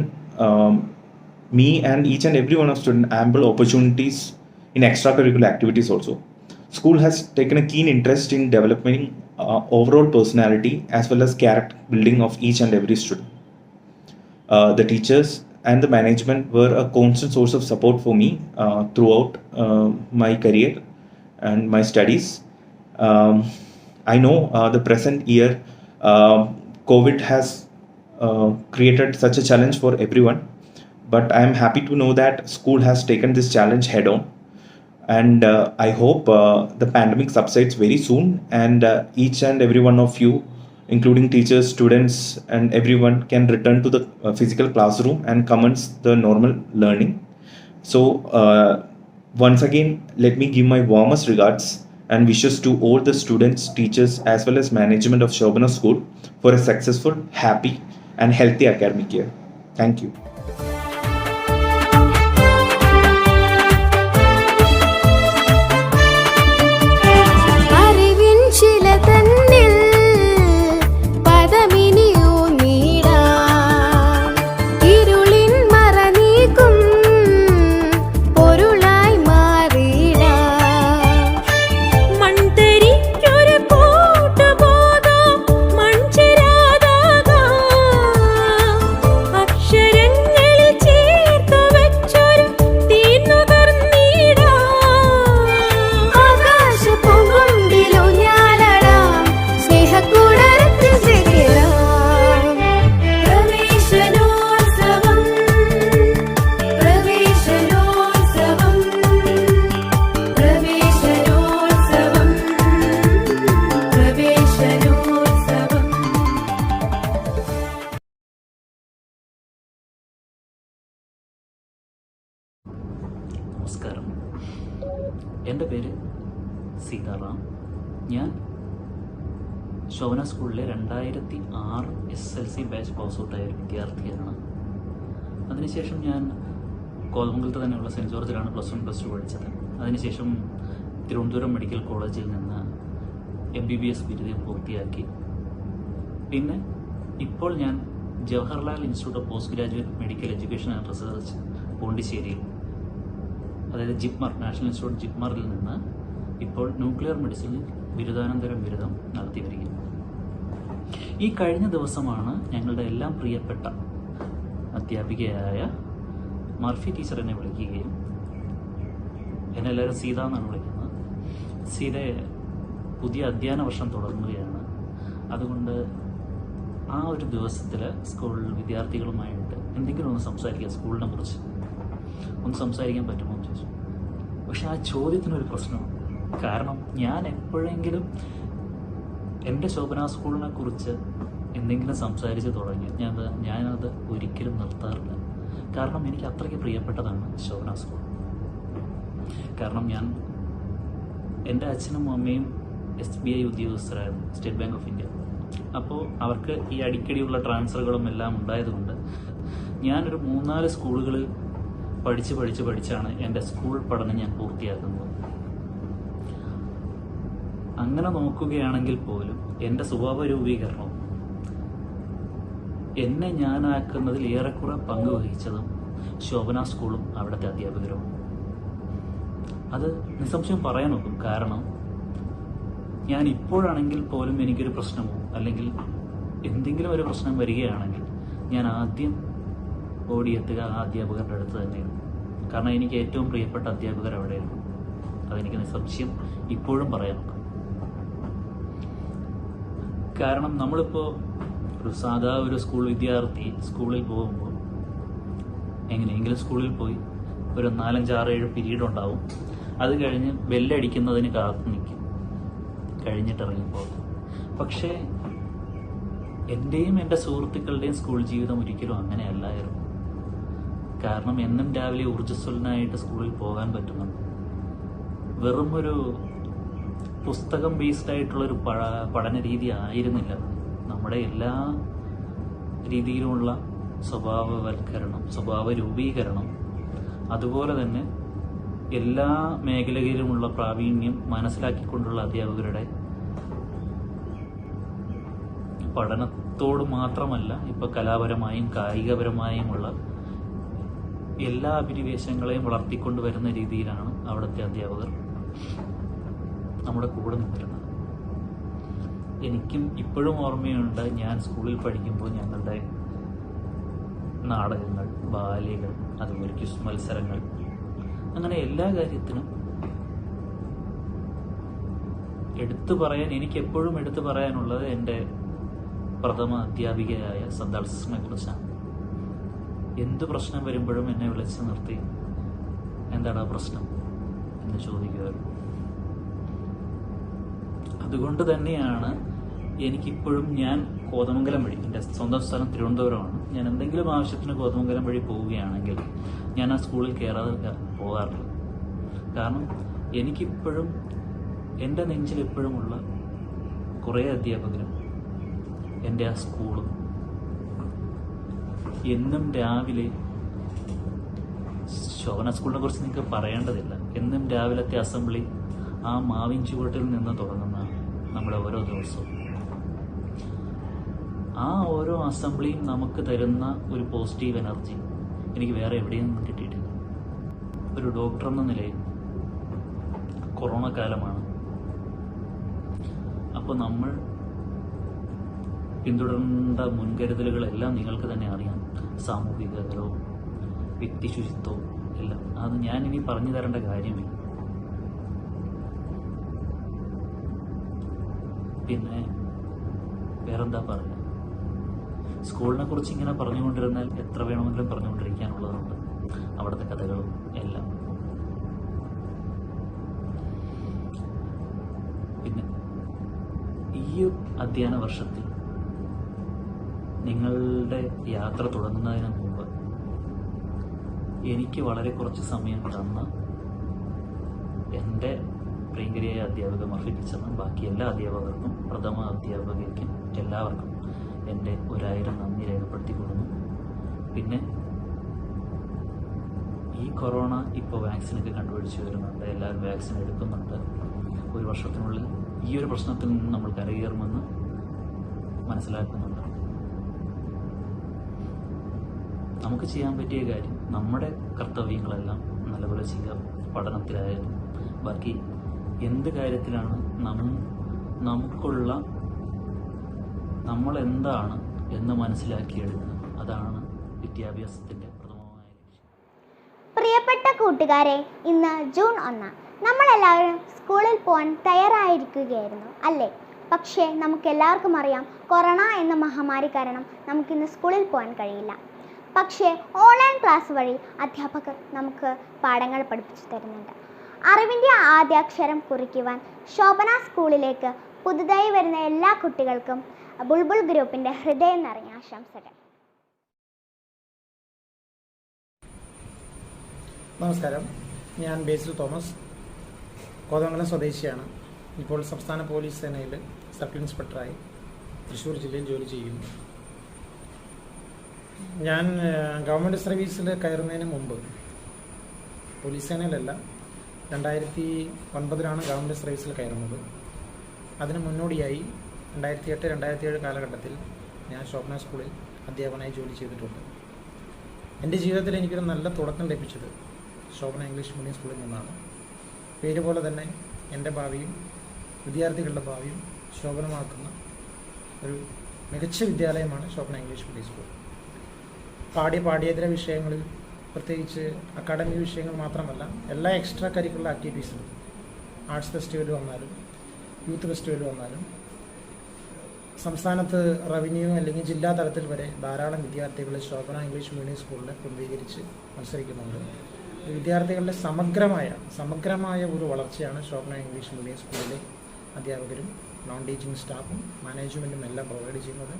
[SPEAKER 12] me and each and every one of students ample opportunities in extracurricular activities also. School has taken a keen interest in developing overall personality as well as character building of each and every student. The teachers and the management were a constant source of support for me throughout my career and my studies. I know the present year COVID has created such a challenge for everyone, but I am happy to know that school has taken this challenge head on. And I hope the pandemic subsides very soon, and each and every one of you, including teachers, students, and everyone, can return to the physical classroom and commence the normal learning. So once again, let me give my warmest regards and wishes to all the students, teachers, as well as management of Shobhana School for a successful, happy, and healthy academic year. Thank you.
[SPEAKER 13] നമസ്കാരം, എൻ്റെ പേര് സീതാറാം. ഞാൻ ശോഭന സ്കൂളിലെ 2006 SSLC batch pass ഔട്ടായ ഒരു വിദ്യാർത്ഥിയാണ്. അതിനുശേഷം ഞാൻ കോതമംഗലത്ത് തന്നെയുള്ള സെൻറ്റ് ജോർജിലാണ് +1 +2 പഠിച്ചത്. അതിനുശേഷം തിരുവനന്തപുരം മെഡിക്കൽ കോളേജിൽ നിന്ന് MBBS ബിരുദം പൂർത്തിയാക്കി. പിന്നെ ഇപ്പോൾ ഞാൻ Jawaharlal institute of post graduate medical education and research പോണ്ടിച്ചേരിയിൽ, അതായത് ജിപ്മർ, നാഷണൽ ഇൻസ്റ്റിറ്റ്യൂട്ട് ജിപ്മറിൽ നിന്ന് ഇപ്പോൾ ന്യൂക്ലിയർ മെഡിസിനിൽ ബിരുദാനന്തര ബിരുദം നടത്തി വരികയാണ്. ഈ കഴിഞ്ഞ ദിവസമാണ് ഞങ്ങളുടെ എല്ലാം പ്രിയപ്പെട്ട അധ്യാപികയായ മർഫി ടീച്ചർ എന്നെ വിളിക്കുകയും, എന്നെ എല്ലാവരും സീത എന്നാണ് വിളിക്കുന്നത്, സീതയെ പുതിയ അധ്യയന വർഷം തുടങ്ങുകയാണ്, അതുകൊണ്ട് ആ ഒരു ദിവസത്തിൽ സ്കൂൾ വിദ്യാർത്ഥികളുമായിട്ട് എന്തെങ്കിലും ഒന്ന് സംസാരിക്കുക, സ്കൂളിനെ കുറിച്ച് ഒന്ന് സംസാരിക്കാൻ പറ്റുമോ എന്ന് ചോദിച്ചു. പക്ഷെ ആ ചോദ്യത്തിനൊരു പ്രശ്നമാണ്. കാരണം ഞാൻ എപ്പോഴെങ്കിലും എൻ്റെ ശോഭന സ്കൂളിനെ കുറിച്ച് എന്തെങ്കിലും സംസാരിച്ച് തുടങ്ങി ഞാനത് ഒരിക്കലും നിർത്താറില്ല. കാരണം എനിക്ക് അത്രയ്ക്ക് പ്രിയപ്പെട്ടതാണ് ശോഭന സ്കൂൾ. കാരണം എൻ്റെ അച്ഛനും അമ്മയും SBI ഉദ്യോഗസ്ഥരായിരുന്നു, സ്റ്റേറ്റ് ബാങ്ക് ഓഫ് ഇന്ത്യ. അപ്പോൾ അവർക്ക് ഈ അടിക്കടിയുള്ള ട്രാൻസ്ഫറുകളും എല്ലാം ഉണ്ടായതുകൊണ്ട് ഞാനൊരു 3-4 സ്കൂളുകളിൽ പഠിച്ചാണ് എൻ്റെ സ്കൂൾ പഠനം ഞാൻ പൂർത്തിയാക്കുന്നത്. അങ്ങനെ നോക്കുകയാണെങ്കിൽ പോലും എൻ്റെ സ്വഭാവ രൂപീകരണവും എന്നെ ഞാനാക്കുന്നതിൽ ഏറെക്കുറെ പങ്ക് വഹിച്ചതും ശോഭന സ്കൂളും അവിടുത്തെ അധ്യാപകരുമാണ്. അത് നിസ്സംശയം പറയാൻ നോക്കും. കാരണം ഞാൻ ഇപ്പോഴാണെങ്കിൽ പോലും എനിക്കൊരു പ്രശ്നമോ അല്ലെങ്കിൽ എന്തെങ്കിലും ഒരു പ്രശ്നം വരികയാണെങ്കിൽ ഞാൻ ആദ്യം ഓടിയെത്തുക ആ അധ്യാപകരുടെ അടുത്ത് തന്നെയാണ്. കാരണം എനിക്ക് ഏറ്റവും പ്രിയപ്പെട്ട അധ്യാപകർ അവിടെയാണ്. അതെനിക്ക് നിസ്സംശയം ഇപ്പോഴും പറയാൻ നോക്കും. കാരണം നമ്മളിപ്പോൾ ഒരു സാധാ ഒരു സ്കൂൾ വിദ്യാർത്ഥി സ്കൂളിൽ പോകുമ്പോൾ എങ്ങനെയെങ്കിലും സ്കൂളിൽ പോയി ഒരു 4-5-6-7 പീരീഡ് ഉണ്ടാവും. അത് കഴിഞ്ഞ് ബെല്ലടിക്കുന്നതിന് കാത്തു നിൽക്കും, കഴിഞ്ഞിട്ട് ഇറങ്ങിപ്പോൾ. പക്ഷേ എൻ്റെയും എൻ്റെ സുഹൃത്തുക്കളുടെയും സ്കൂൾ ജീവിതം ഒരിക്കലും അങ്ങനെയല്ലായിരുന്നു. കാരണം എന്നും രാവിലെ ഊർജ്ജസ്വലനായിട്ട് സ്കൂളിൽ പോകാൻ പറ്റുന്നുണ്ട്. വെറും ഒരു പുസ്തകം ബേസ്ഡ് ആയിട്ടുള്ളൊരു പഠന രീതി ആയിരുന്നില്ല. നമ്മുടെ എല്ലാ രീതിയിലുമുള്ള സ്വഭാവവൽക്കരണം, സ്വഭാവ രൂപീകരണം, അതുപോലെ തന്നെ എല്ലാ മേഖലകളിലുമുള്ള പ്രാവീണ്യം മനസ്സിലാക്കിക്കൊണ്ടുള്ള അധ്യാപകരുടെ പഠനത്തോട് മാത്രമല്ല ഇപ്പോൾ കലാപരമായും കായികപരമായുമുള്ള എല്ലാ അഭിനിവേശങ്ങളെയും വളർത്തിക്കൊണ്ട് വരുന്ന രീതിയിലാണ് അവിടുത്തെ അധ്യാപകർ നമ്മുടെ കൂടെ നിന്നിരുന്നത്. എനിക്കും ഇപ്പോഴും ഓർമ്മയുണ്ട്, ഞാൻ സ്കൂളിൽ പഠിക്കുമ്പോൾ ഞങ്ങളുടെ നാടകങ്ങൾ, ബാലകൾ, അതുപോലെ ക്വിസ് മത്സരങ്ങൾ, അങ്ങനെ എല്ലാ കാര്യത്തിനും എനിക്കെപ്പോഴും എടുത്തു പറയാനുള്ളത് എൻ്റെ പ്രഥമ അധ്യാപികയായ സന്താൾസിനെ കുറിച്ചാണ്. എന്ത് പ്രശ്നം വരുമ്പോഴും എന്നെ വിളിച്ചു നിർത്തി എന്താണ് ആ പ്രശ്നം എന്ന് ചോദിക്കുമായിരുന്നു. അതുകൊണ്ട് തന്നെയാണ് എനിക്കിപ്പോഴും ഞാൻ കോതമംഗലം വഴി, എൻ്റെ സ്വന്തം സ്ഥലം തിരുവനന്തപുരമാണ്, ഞാൻ എന്തെങ്കിലും ആവശ്യത്തിന് കോതമംഗലം വഴി പോവുകയാണെങ്കിൽ ഞാൻ ആ സ്കൂളിൽ കയറാതെ പോകാറില്ല. കാരണം എനിക്കിപ്പോഴും എൻ്റെ നെഞ്ചിൽ എപ്പോഴുമുള്ള കുറേ അധ്യാപകരും എൻ്റെ ആ സ്കൂളും എന്നും രാവിലെ, ശോഭന സ്കൂളിനെ കുറിച്ച് നിങ്ങൾക്ക് പറയേണ്ടതില്ല, എന്നും രാവിലത്തെ അസംബ്ലി ആ മാവിൻ ചുവട്ടിൽ നിന്ന് തുടങ്ങുന്ന നമ്മുടെ ഓരോ ദിവസവും. ആ ഓരോ അസംബ്ലിയും നമുക്ക് തരുന്ന ഒരു പോസിറ്റീവ് എനർജി എനിക്ക് വേറെ എവിടെയും നിന്നും കിട്ടിയിട്ടില്ല. ഒരു ഡോക്ടർ എന്ന നിലയിൽ കൊറോണ കാലമാണ്, അപ്പോൾ നമ്മൾ പിന്തുടരേണ്ട മുൻകരുതലുകളെല്ലാം നിങ്ങൾക്ക് തന്നെ അറിയാം. സാമൂഹിക അകലവും വ്യക്തി ശുചിത്വവും എല്ലാം. അത് ഞാനിനി പറഞ്ഞു തരേണ്ട കാര്യമില്ല. പിന്നെ വേറെന്താ പറയുക, സ്കൂളിനെ കുറിച്ച് ഇങ്ങനെ പറഞ്ഞുകൊണ്ടിരുന്നാൽ എത്ര വേണമെങ്കിലും പറഞ്ഞുകൊണ്ടിരിക്കാനുള്ളതുണ്ട്, അവിടുത്തെ കഥകളും എല്ലാം. പിന്നെ ഈ അധ്യയന വർഷത്തിൽ നിങ്ങളുടെ യാത്ര തുടങ്ങുന്നതിന് മുമ്പ് എനിക്ക് വളരെ കുറച്ച് സമയം തന്ന എൻ്റെ പ്രിയങ്കരിയായ അധ്യാപിക മർഫി ടീച്ചറിനും ബാക്കി എല്ലാ അധ്യാപകർക്കും, പ്രഥമ അധ്യാപകയ്ക്കും എല്ലാവർക്കും എൻ്റെ 1000 നന്ദി രേഖപ്പെടുത്തിക്കൊള്ളുന്നു. പിന്നെ ഈ കൊറോണ ഇപ്പോൾ വാക്സിനൊക്കെ കണ്ടുപിടിച്ച് വരുന്നുണ്ട്, എല്ലാവരും വാക്സിൻ എടുക്കുന്നുണ്ട്. ഒരു വർഷത്തിനുള്ളിൽ ഈ ഒരു പ്രശ്നത്തിൽ നിന്ന് നമ്മൾ കരകയറുമെന്ന് മനസ്സിലാക്കുന്നുണ്ട്. നമുക്ക് ചെയ്യാൻ പറ്റിയ കാര്യം നമ്മുടെ കർത്തവ്യങ്ങളെല്ലാം നല്ലപോലെ ചെയ്യുക. പഠനത്തിലായാലും ബാക്കി എന്ത് കാര്യത്തിലാണ് നമുക്കുള്ള നമ്മൾ എന്താണ് എന്ന് മനസ്സിലാക്കിയെടുക്കുക. അതാണ് വിദ്യാഭ്യാസത്തിൻ്റെ പ്രഥമമായ ലക്ഷ്യം.
[SPEAKER 2] പ്രിയപ്പെട്ട കൂട്ടുകാരെ, ഇന്ന് ജൂൺ 1. നമ്മളെല്ലാവരും സ്കൂളിൽ പോകാൻ തയ്യാറായിരിക്കുകയായിരുന്നു അല്ലേ? പക്ഷേ നമുക്കെല്ലാവർക്കും അറിയാം, കൊറോണ എന്ന മഹാമാരി കാരണം നമുക്കിന്ന് സ്കൂളിൽ പോകാൻ കഴിയില്ല. പക്ഷേ ഓൺലൈൻ ക്ലാസ് വഴി അധ്യാപകർ നമുക്ക് പാഠങ്ങൾ പഠിപ്പിച്ചു തരുന്നുണ്ട്. അറിവിൻ്റെ ആദ്യാക്ഷരം കുറിക്കുവാൻ ശോഭന സ്കൂളിലേക്ക് പുതുതായി വരുന്ന എല്ലാ കുട്ടികൾക്കും ബുൾബുൾ ഗ്രൂപ്പിൻ്റെ ഹൃദയം നിറഞ്ഞ ആശംസകൾ.
[SPEAKER 14] നമസ്കാരം, ഞാൻ ബേസിൽ തോമസ്, കോതമംഗലം സ്വദേശിയാണ്. ഇപ്പോൾ സംസ്ഥാന പോലീസ് സേനയിൽ സബ് ഇൻസ്പെക്ടറായി തൃശ്ശൂർ ജില്ലയിൽ ജോലി ചെയ്യുന്നു. ഞാൻ ഗവൺമെൻറ് സർവീസിൽ കയറുന്നതിന് മുമ്പ്, പോലീസ് സേനയിലല്ല, 2009 ഗവൺമെൻറ് സർവീസിൽ കയറുന്നത്. അതിന് മുന്നോടിയായി 2008-2007 കാലഘട്ടത്തിൽ ഞാൻ ശോഭന സ്കൂളിൽ അധ്യാപകനായി ജോലി ചെയ്തിട്ടുണ്ട്. എൻ്റെ ജീവിതത്തിൽ എനിക്കൊരു നല്ല തുടക്കം ലഭിച്ചത് ശോഭന ഇംഗ്ലീഷ് മീഡിയം സ്കൂളിൽ നിന്നാണ്. പേര് പോലെ തന്നെ എൻ്റെ ഭാവിയും വിദ്യാർത്ഥികളുടെ ഭാവിയും ശോഭനമാക്കുന്ന ഒരു മികച്ച വിദ്യാലയമാണ് ശോഭന ഇംഗ്ലീഷ് മീഡിയം സ്കൂൾ. പാഠ്യേതര വിഷയങ്ങളിൽ, പ്രത്യേകിച്ച് അക്കാഡമിക് വിഷയങ്ങൾ മാത്രമല്ല, എല്ലാ എക്സ്ട്രാ കരിക്കുലർ ആക്ടിവിറ്റീസിലും, ആർട്സ് ഫെസ്റ്റിവൽ വന്നാലും യൂത്ത് ഫെസ്റ്റിവൽ വന്നാലും, സംസ്ഥാനത്ത് റവന്യൂ അല്ലെങ്കിൽ ജില്ലാ തലത്തിൽ വരെ ധാരാളം വിദ്യാർത്ഥികൾ ശോഭന ഇംഗ്ലീഷ് മീഡിയം സ്കൂളിൽ പ്രതിനിധീകരിച്ച് മത്സരിക്കുന്നുണ്ട്. വിദ്യാർത്ഥികളുടെ സമഗ്രമായ ഒരു വളർച്ചയാണ് ശോഭന ഇംഗ്ലീഷ് മീഡിയം സ്കൂളിലെ അധ്യാപകരും നോൺ ടീച്ചിങ് സ്റ്റാഫും മാനേജ്മെൻറ്റും എല്ലാം പ്രൊവൈഡ് ചെയ്യുന്നത്.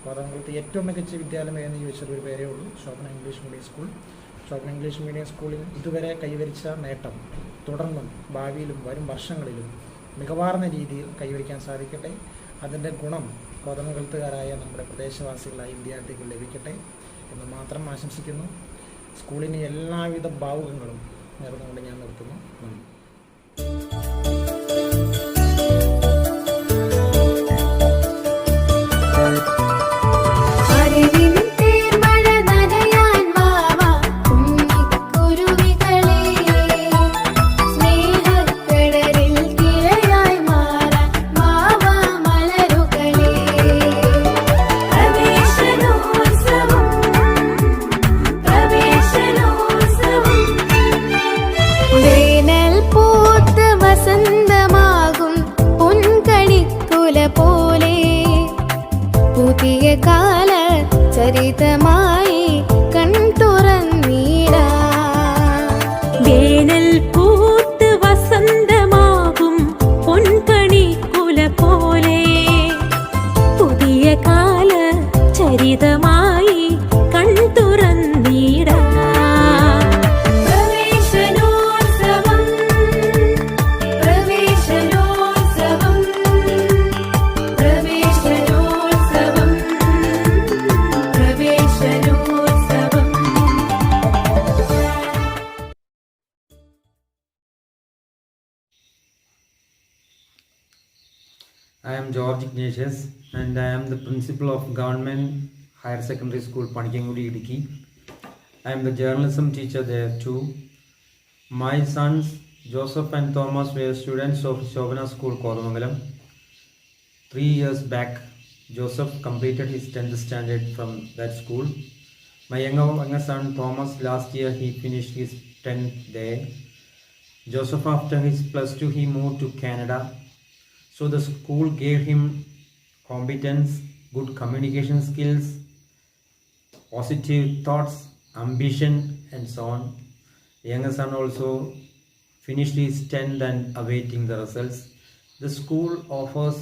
[SPEAKER 14] കോതമംഗലത്തെ ഏറ്റവും മികച്ച വിദ്യാലയം എന്ന് ചോദിച്ചാൽ ഒരു പേരേ ഉള്ളൂ, Shobhana English medium school. Shobhana English medium സ്കൂളിൽ ഇതുവരെ കൈവരിച്ച നേട്ടം തുടർന്നും ഭാവിയിലും വരും വർഷങ്ങളിലും മികവാർന്ന രീതിയിൽ കൈവരിക്കാൻ സാധിക്കട്ടെ. അതിൻ്റെ ഗുണം കോതമംഗലത്തുകാരായ നമ്മുടെ പ്രദേശവാസികളായ വിദ്യാർത്ഥികൾ ലഭിക്കട്ടെ എന്ന് മാത്രം ആശംസിക്കുന്നു. സ്കൂളിന് എല്ലാവിധ ഭാവുകങ്ങളും നേർന്നുകൊണ്ട് ഞാൻ നിർത്തുന്നു. നന്ദി.
[SPEAKER 5] കാല ചരിതമായി കൺതുറന്നീടാ. വേനൽ പൂത്ത് വസന്തമാകും പൊൻകണി കുല പോലെ പുതിയ കാല ചരിതമായി കൺതുറന്നീടാ. പ്രവേശനോത്സവം പ്രവേശനോത്സവം പ്രവേശനോത്സവം പ്രവേശനോത്സവം.
[SPEAKER 15] I am George Ignatius and I am the principal of Government Higher Secondary School, Panikangudi, Idiki. I am the journalism teacher there too. My sons Joseph and Thomas were students of Shobana School, Kodamangalam. 3 years back, Joseph completed his 10th standard from that school. My younger son Thomas, last year he finished his 10th there. Joseph, after his +2, he moved to Canada. So the school gave him competence, good communication skills, positive thoughts, ambition, and so on. The younger son also finished his 10th and awaiting the results. The school offers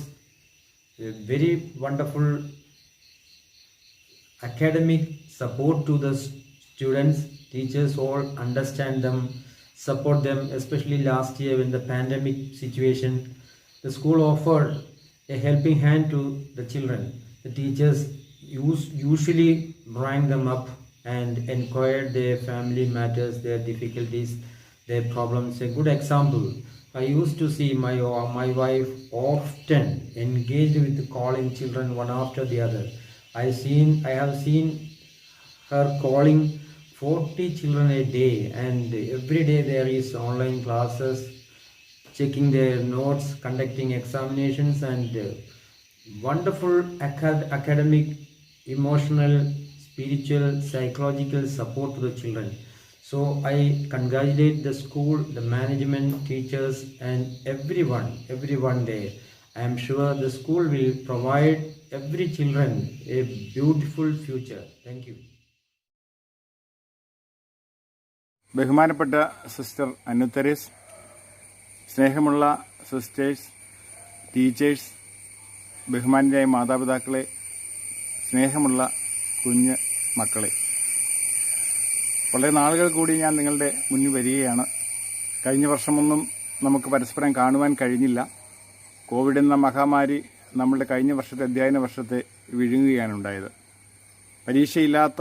[SPEAKER 15] a very wonderful academic support to the students. Teachers all understand them, support them, especially last year when the pandemic situation. The school offered a helping hand to the children. The teachers usually rang them up and inquired their family matters, their difficulties, their problems. A good example, I used to see my wife often engaged with calling children one after the other. I have seen her calling 40 children a day, and every day there is online classes, checking their notes, conducting examinations, and wonderful academic, emotional, spiritual, psychological support to the children. So I congratulate the school, the management, teachers, and everyone there. I am sure the school will provide every children a beautiful future. Thank you.
[SPEAKER 16] ബഹുമാനപ്പെട്ട sister അനുത്തരീസ്, സ്നേഹമുള്ള sisters, teachers, ബഹുമാന്യരായ മാതാപിതാക്കളെ, സ്നേഹമുള്ള കുഞ്ഞ് മക്കളെ, വളരെ നാളുകൾ കൂടി ഞാൻ നിങ്ങളുടെ മുന്നിൽ വരികയാണ്. കഴിഞ്ഞ വർഷമൊന്നും നമുക്ക് പരസ്പരം കാണുവാൻ കഴിഞ്ഞില്ല. കോവിഡ് എന്ന മഹാമാരി നമ്മളുടെ കഴിഞ്ഞ വർഷത്തെ അധ്യയന വർഷത്തെ വിഴുങ്ങുകയാണ് ഉണ്ടായത്. പരീക്ഷയില്ലാത്ത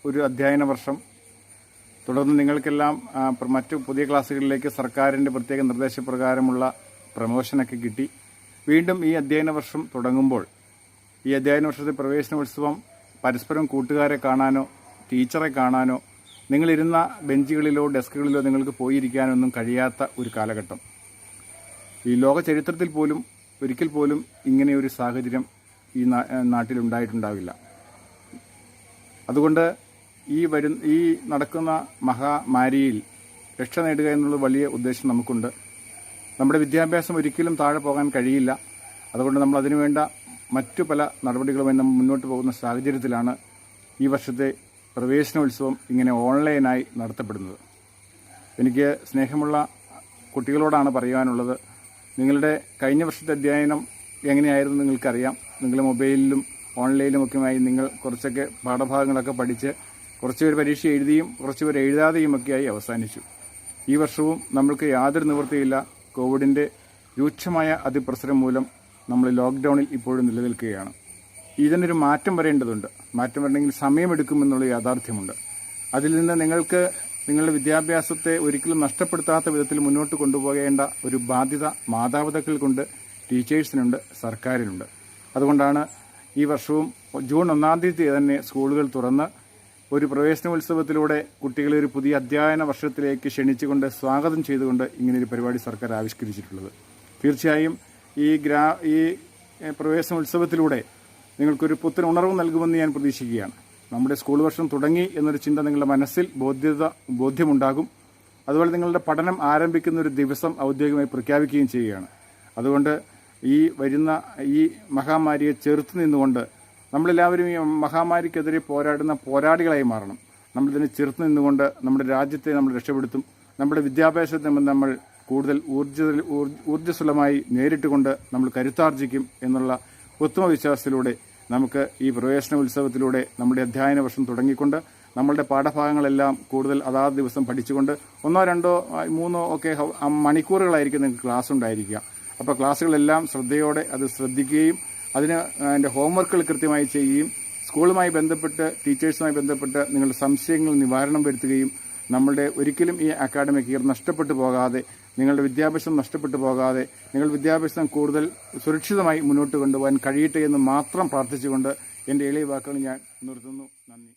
[SPEAKER 16] ഒരു അധ്യയന വർഷം, തുടർന്ന് നിങ്ങൾക്കെല്ലാം മറ്റു പുതിയ ക്ലാസ്സുകളിലേക്ക് സർക്കാരിൻ്റെ പ്രത്യേക നിർദ്ദേശപ്രകാരമുള്ള പ്രമോഷനൊക്കെ കിട്ടി. വീണ്ടും ഈ അധ്യയന വർഷം തുടങ്ങുമ്പോൾ ഈ അധ്യയന വർഷത്തെ പ്രവേശനോത്സവം പരസ്പരം കൂട്ടുകാരെ കാണാനോ ടീച്ചറെ കാണാനോ നിങ്ങളിരുന്ന ബെഞ്ചുകളിലോ ഡെസ്കുകളിലോ നിങ്ങൾക്ക് പോയിരിക്കാനൊന്നും കഴിയാത്ത ഒരു കാലഘട്ടം. ഈ ലോക ചരിത്രത്തിൽ പോലും ഒരിക്കൽ പോലും ഇങ്ങനെയൊരു സാഹചര്യം ഈ നാട്ടിലുണ്ടായിട്ടുണ്ടാവില്ല. അതുകൊണ്ട് ഈ നടക്കുന്ന മഹാമാരിയിൽ രക്ഷ നേടുക എന്നുള്ള വലിയ ഉദ്ദേശം നമുക്കുണ്ട്. നമ്മുടെ വിദ്യാഭ്യാസം ഒരിക്കലും താഴെ പോകാൻ കഴിയില്ല. അതുകൊണ്ട് നമ്മൾ അതിനുവേണ്ട മറ്റു പല നടപടികളുമായി നമ്മൾ മുന്നോട്ട് പോകുന്ന സാഹചര്യത്തിലാണ് ഈ വർഷത്തെ പ്രവേശനോത്സവം ഇങ്ങനെ ഓൺലൈനായി നടത്തപ്പെടുന്നത്. എനിക്ക് സ്നേഹമുള്ള കുട്ടികളോടാണ് പറയുവാനുള്ളത്, നിങ്ങളുടെ കഴിഞ്ഞ വർഷത്തെ അധ്യയനം എങ്ങനെയായിരുന്നു നിങ്ങൾക്കറിയാം. നിങ്ങൾ മൊബൈലിലും ഓൺലൈനിലുമൊക്കെയായി നിങ്ങൾ കുറച്ചൊക്കെ പാഠഭാഗങ്ങളൊക്കെ പഠിച്ച് കുറച്ചുപേർ പരീക്ഷ എഴുതിയും കുറച്ചുപേർ എഴുതാതെയുമൊക്കെയായി അവസാനിച്ചു. ഈ വർഷവും നമ്മൾക്ക് യാതൊരു നിവൃത്തിയില്ല. കോവിഡിൻ്റെ രൂക്ഷമായ അതിപ്രസരം മൂലം നമ്മൾ ലോക്ക്ഡൗണിൽ ഇപ്പോഴും നിലനിൽക്കുകയാണ്. ഇതിനൊരു മാറ്റം വരേണ്ടതുണ്ട്. മാറ്റം വരണമെങ്കിൽ സമയമെടുക്കുമെന്നുള്ള യാഥാർത്ഥ്യമുണ്ട്. അതിൽ നിന്ന് നിങ്ങൾക്ക് നിങ്ങളുടെ വിദ്യാഭ്യാസത്തെ ഒരിക്കലും നഷ്ടപ്പെടുത്താത്ത വിധത്തിൽ മുന്നോട്ട് കൊണ്ടുപോകേണ്ട ഒരു ബാധ്യത മാതാപിതാക്കൾക്കുണ്ട്, ടീച്ചേഴ്സിനുണ്ട്, സർക്കാരിനുണ്ട്. അതുകൊണ്ടാണ് ഈ വർഷവും ജൂൺ 1-ാം തീയതി തന്നെ സ്കൂളുകൾ തുറന്ന് ഒരു പ്രവേശനോത്സവത്തിലൂടെ കുട്ടികളെ ഒരു പുതിയ അധ്യയന വർഷത്തിലേക്ക് ക്ഷണിച്ചുകൊണ്ട് സ്വാഗതം ചെയ്തുകൊണ്ട് ഇങ്ങനെയൊരു പരിപാടി സർക്കാർ ആവിഷ്കരിച്ചിട്ടുള്ളത്. തീർച്ചയായും ഈ പ്രവേശനോത്സവത്തിലൂടെ നിങ്ങൾക്കൊരു പുത്തൻ ഉണർവ് നൽകുമെന്ന് ഞാൻ പ്രതീക്ഷിക്കുകയാണ്. നമ്മുടെ സ്കൂൾ വർഷം തുടങ്ങി എന്നൊരു ചിന്ത നിങ്ങളുടെ മനസ്സിൽ ബോധ്യമുണ്ടാകും. അതുപോലെ നിങ്ങളുടെ പഠനം ആരംഭിക്കുന്ന ഒരു ദിവസം ഔദ്യോഗികമായി പ്രഖ്യാപിക്കുകയും ചെയ്യുകയാണ്. അതുകൊണ്ട് ഈ വരുന്ന ഈ മഹാമാരിയെ ചെറുത്തു നിന്നുകൊണ്ട് നമ്മളെല്ലാവരും ഈ മഹാമാരിക്കെതിരെ പോരാടുന്ന പോരാളികളായി മാറണം. നമ്മളിതിനെ ചെറുത്ത് നിന്നുകൊണ്ട് നമ്മുടെ രാജ്യത്തെ നമ്മൾ രക്ഷപ്പെടുത്തും. നമ്മുടെ വിദ്യാഭ്യാസത്തെ നമ്മൾ കൂടുതൽ ഊർജ്ജസ്വലമായി നേരിട്ടുകൊണ്ട് നമ്മൾ കരുത്താർജിക്കും എന്നുള്ള ഉത്തമ വിശ്വാസത്തിലൂടെ നമുക്ക് ഈ പ്രവേശന ഉത്സവത്തിലൂടെ നമ്മുടെ അധ്യയന വർഷം തുടങ്ങിക്കൊണ്ട് നമ്മളുടെ പാഠഭാഗങ്ങളെല്ലാം കൂടുതൽ അതാത് ദിവസം പഠിച്ചുകൊണ്ട് 1, 2, 3 ഒക്കെ മണിക്കൂറുകളായിരിക്കും നിങ്ങൾക്ക് ക്ലാസ് ഉണ്ടായിരിക്കുക. അപ്പോൾ ക്ലാസ്സുകളെല്ലാം ശ്രദ്ധയോടെ അത് ശ്രദ്ധിക്കുകയും അതിൻ്റെ ഹോംവർക്കുകൾ കൃത്യമായി ചെയ്യുകയും സ്കൂളുമായി ബന്ധപ്പെട്ട് ടീച്ചേഴ്സുമായി ബന്ധപ്പെട്ട് നിങ്ങളുടെ സംശയങ്ങൾ നിവാരണം വരുത്തുകയും നമ്മളുടെ ഒരിക്കലും ഈ അക്കാഡമിക് ഇയർ നഷ്ടപ്പെട്ടു പോകാതെ, നിങ്ങളുടെ വിദ്യാഭ്യാസം നഷ്ടപ്പെട്ടു പോകാതെ, നിങ്ങളുടെ വിദ്യാഭ്യാസം കൂടുതൽ സുരക്ഷിതമായി മുന്നോട്ട് കൊണ്ടുപോകാൻ കഴിയട്ടെ എന്ന് മാത്രം പ്രാർത്ഥിച്ചുകൊണ്ട് എൻ്റെ എളിയ വാക്കുകൾ ഞാൻ നിർത്തുന്നു. നന്ദി.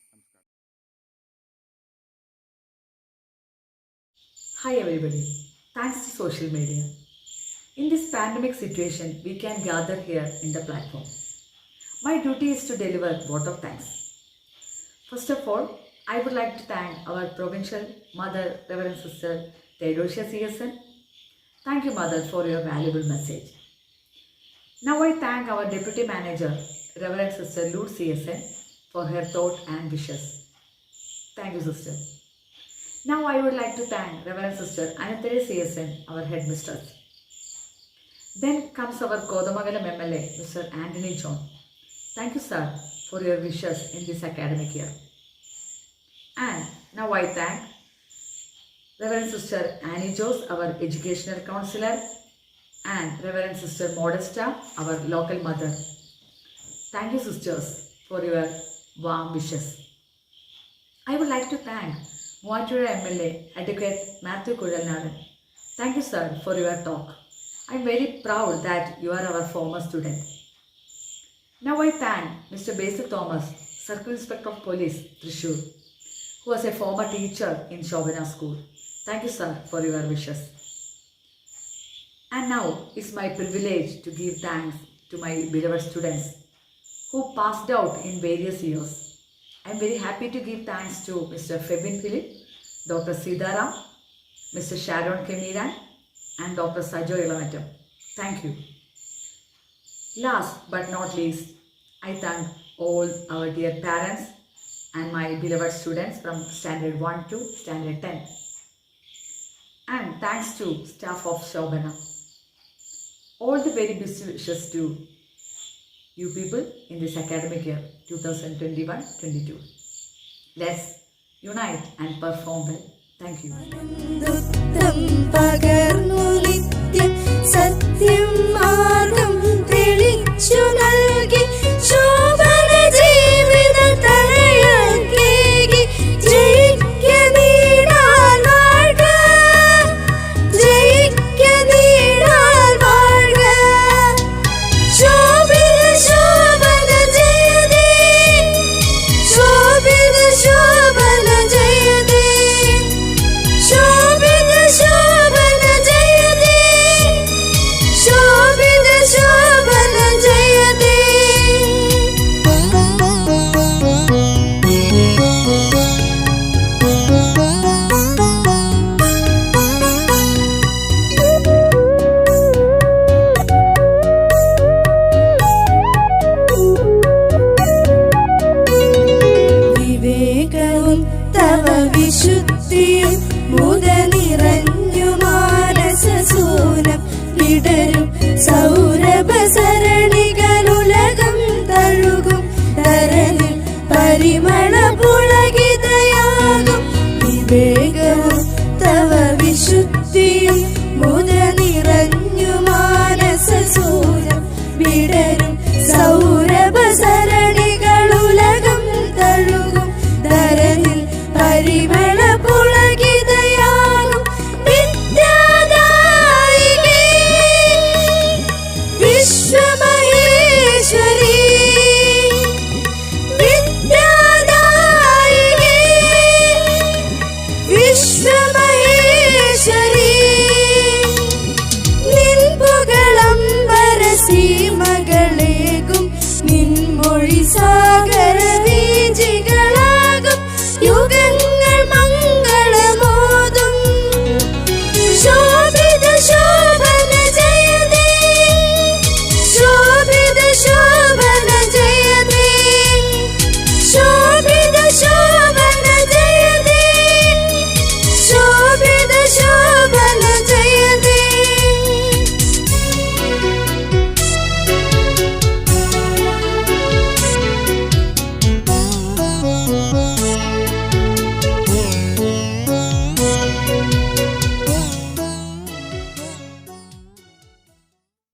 [SPEAKER 17] Hi everybody, thanks to social media. In this pandemic situation, we can gather here in the platform. My duty is to deliver vote of thanks. First of all, I would like to thank our Provincial Mother, Reverend Sister Theodosia CSN. Thank you, Mother, for your valuable message. Now I thank our Deputy Manager, Reverend Sister Lud CSN, for her thought and wishes. Thank you, Sister. Now I would like to thank Reverend Sister Anathere CSN, our headmistress. Then comes our Kodamagalam MLA, Mr. Anthony John. Thank you, sir, for your wishes in this academic year. And now I thank Reverend Sister Annie Jose, our educational counselor, and Reverend Sister Modesta, our local mother. Thank you, sisters, for your warm wishes. I would like to thank Moatura MLA, Advocate Matthew Kudalnadan. Thank you, sir, for your talk. I am very proud that you are our former student. Now I thank Mr. Basil Thomas, Circle Inspector of Police, Thrissur, who was a former teacher in Shobana School. Thank you, sir, for your wishes. And now it's my privilege to give thanks to my beloved students who passed out in various years. I am very happy to give thanks to Mr. Febin Philip, Dr. Sidaram, Mr. Sharon Kemiran, and Dr. Sajo Ilamatam. Thank you. Last but not least, I thank all our dear parents and my beloved students from Standard 1 to Standard 10. And thanks to staff of Shobana. All the very best wishes to you people in this academic year 2021-22. Let's unite and perform well. Thank you.
[SPEAKER 5] സത്യം മാർഗം തെളിച്ചു നൽകി ശോഭന ജീവിത തലയാക്കി ജയിക്ക നീടാൽ വാഴ്ക, ജയിക്ക നീടാൽ വാഴ്ക. ശോഭിത ശോഭന ജയതേ, ശോഭിത ശോഭന ജയതേ, ശോഭിത ശോഭന ജയതേ, ശോഭിത ശോഭന ജയതേ. വിവേകവും തവ വിശുദ്ധിയും മുത നിറഞ്ഞു മാനസസൂനം വിടരും സൗരഭ സരണികളുലകം തഴുകും ധരനിൽ പരിമള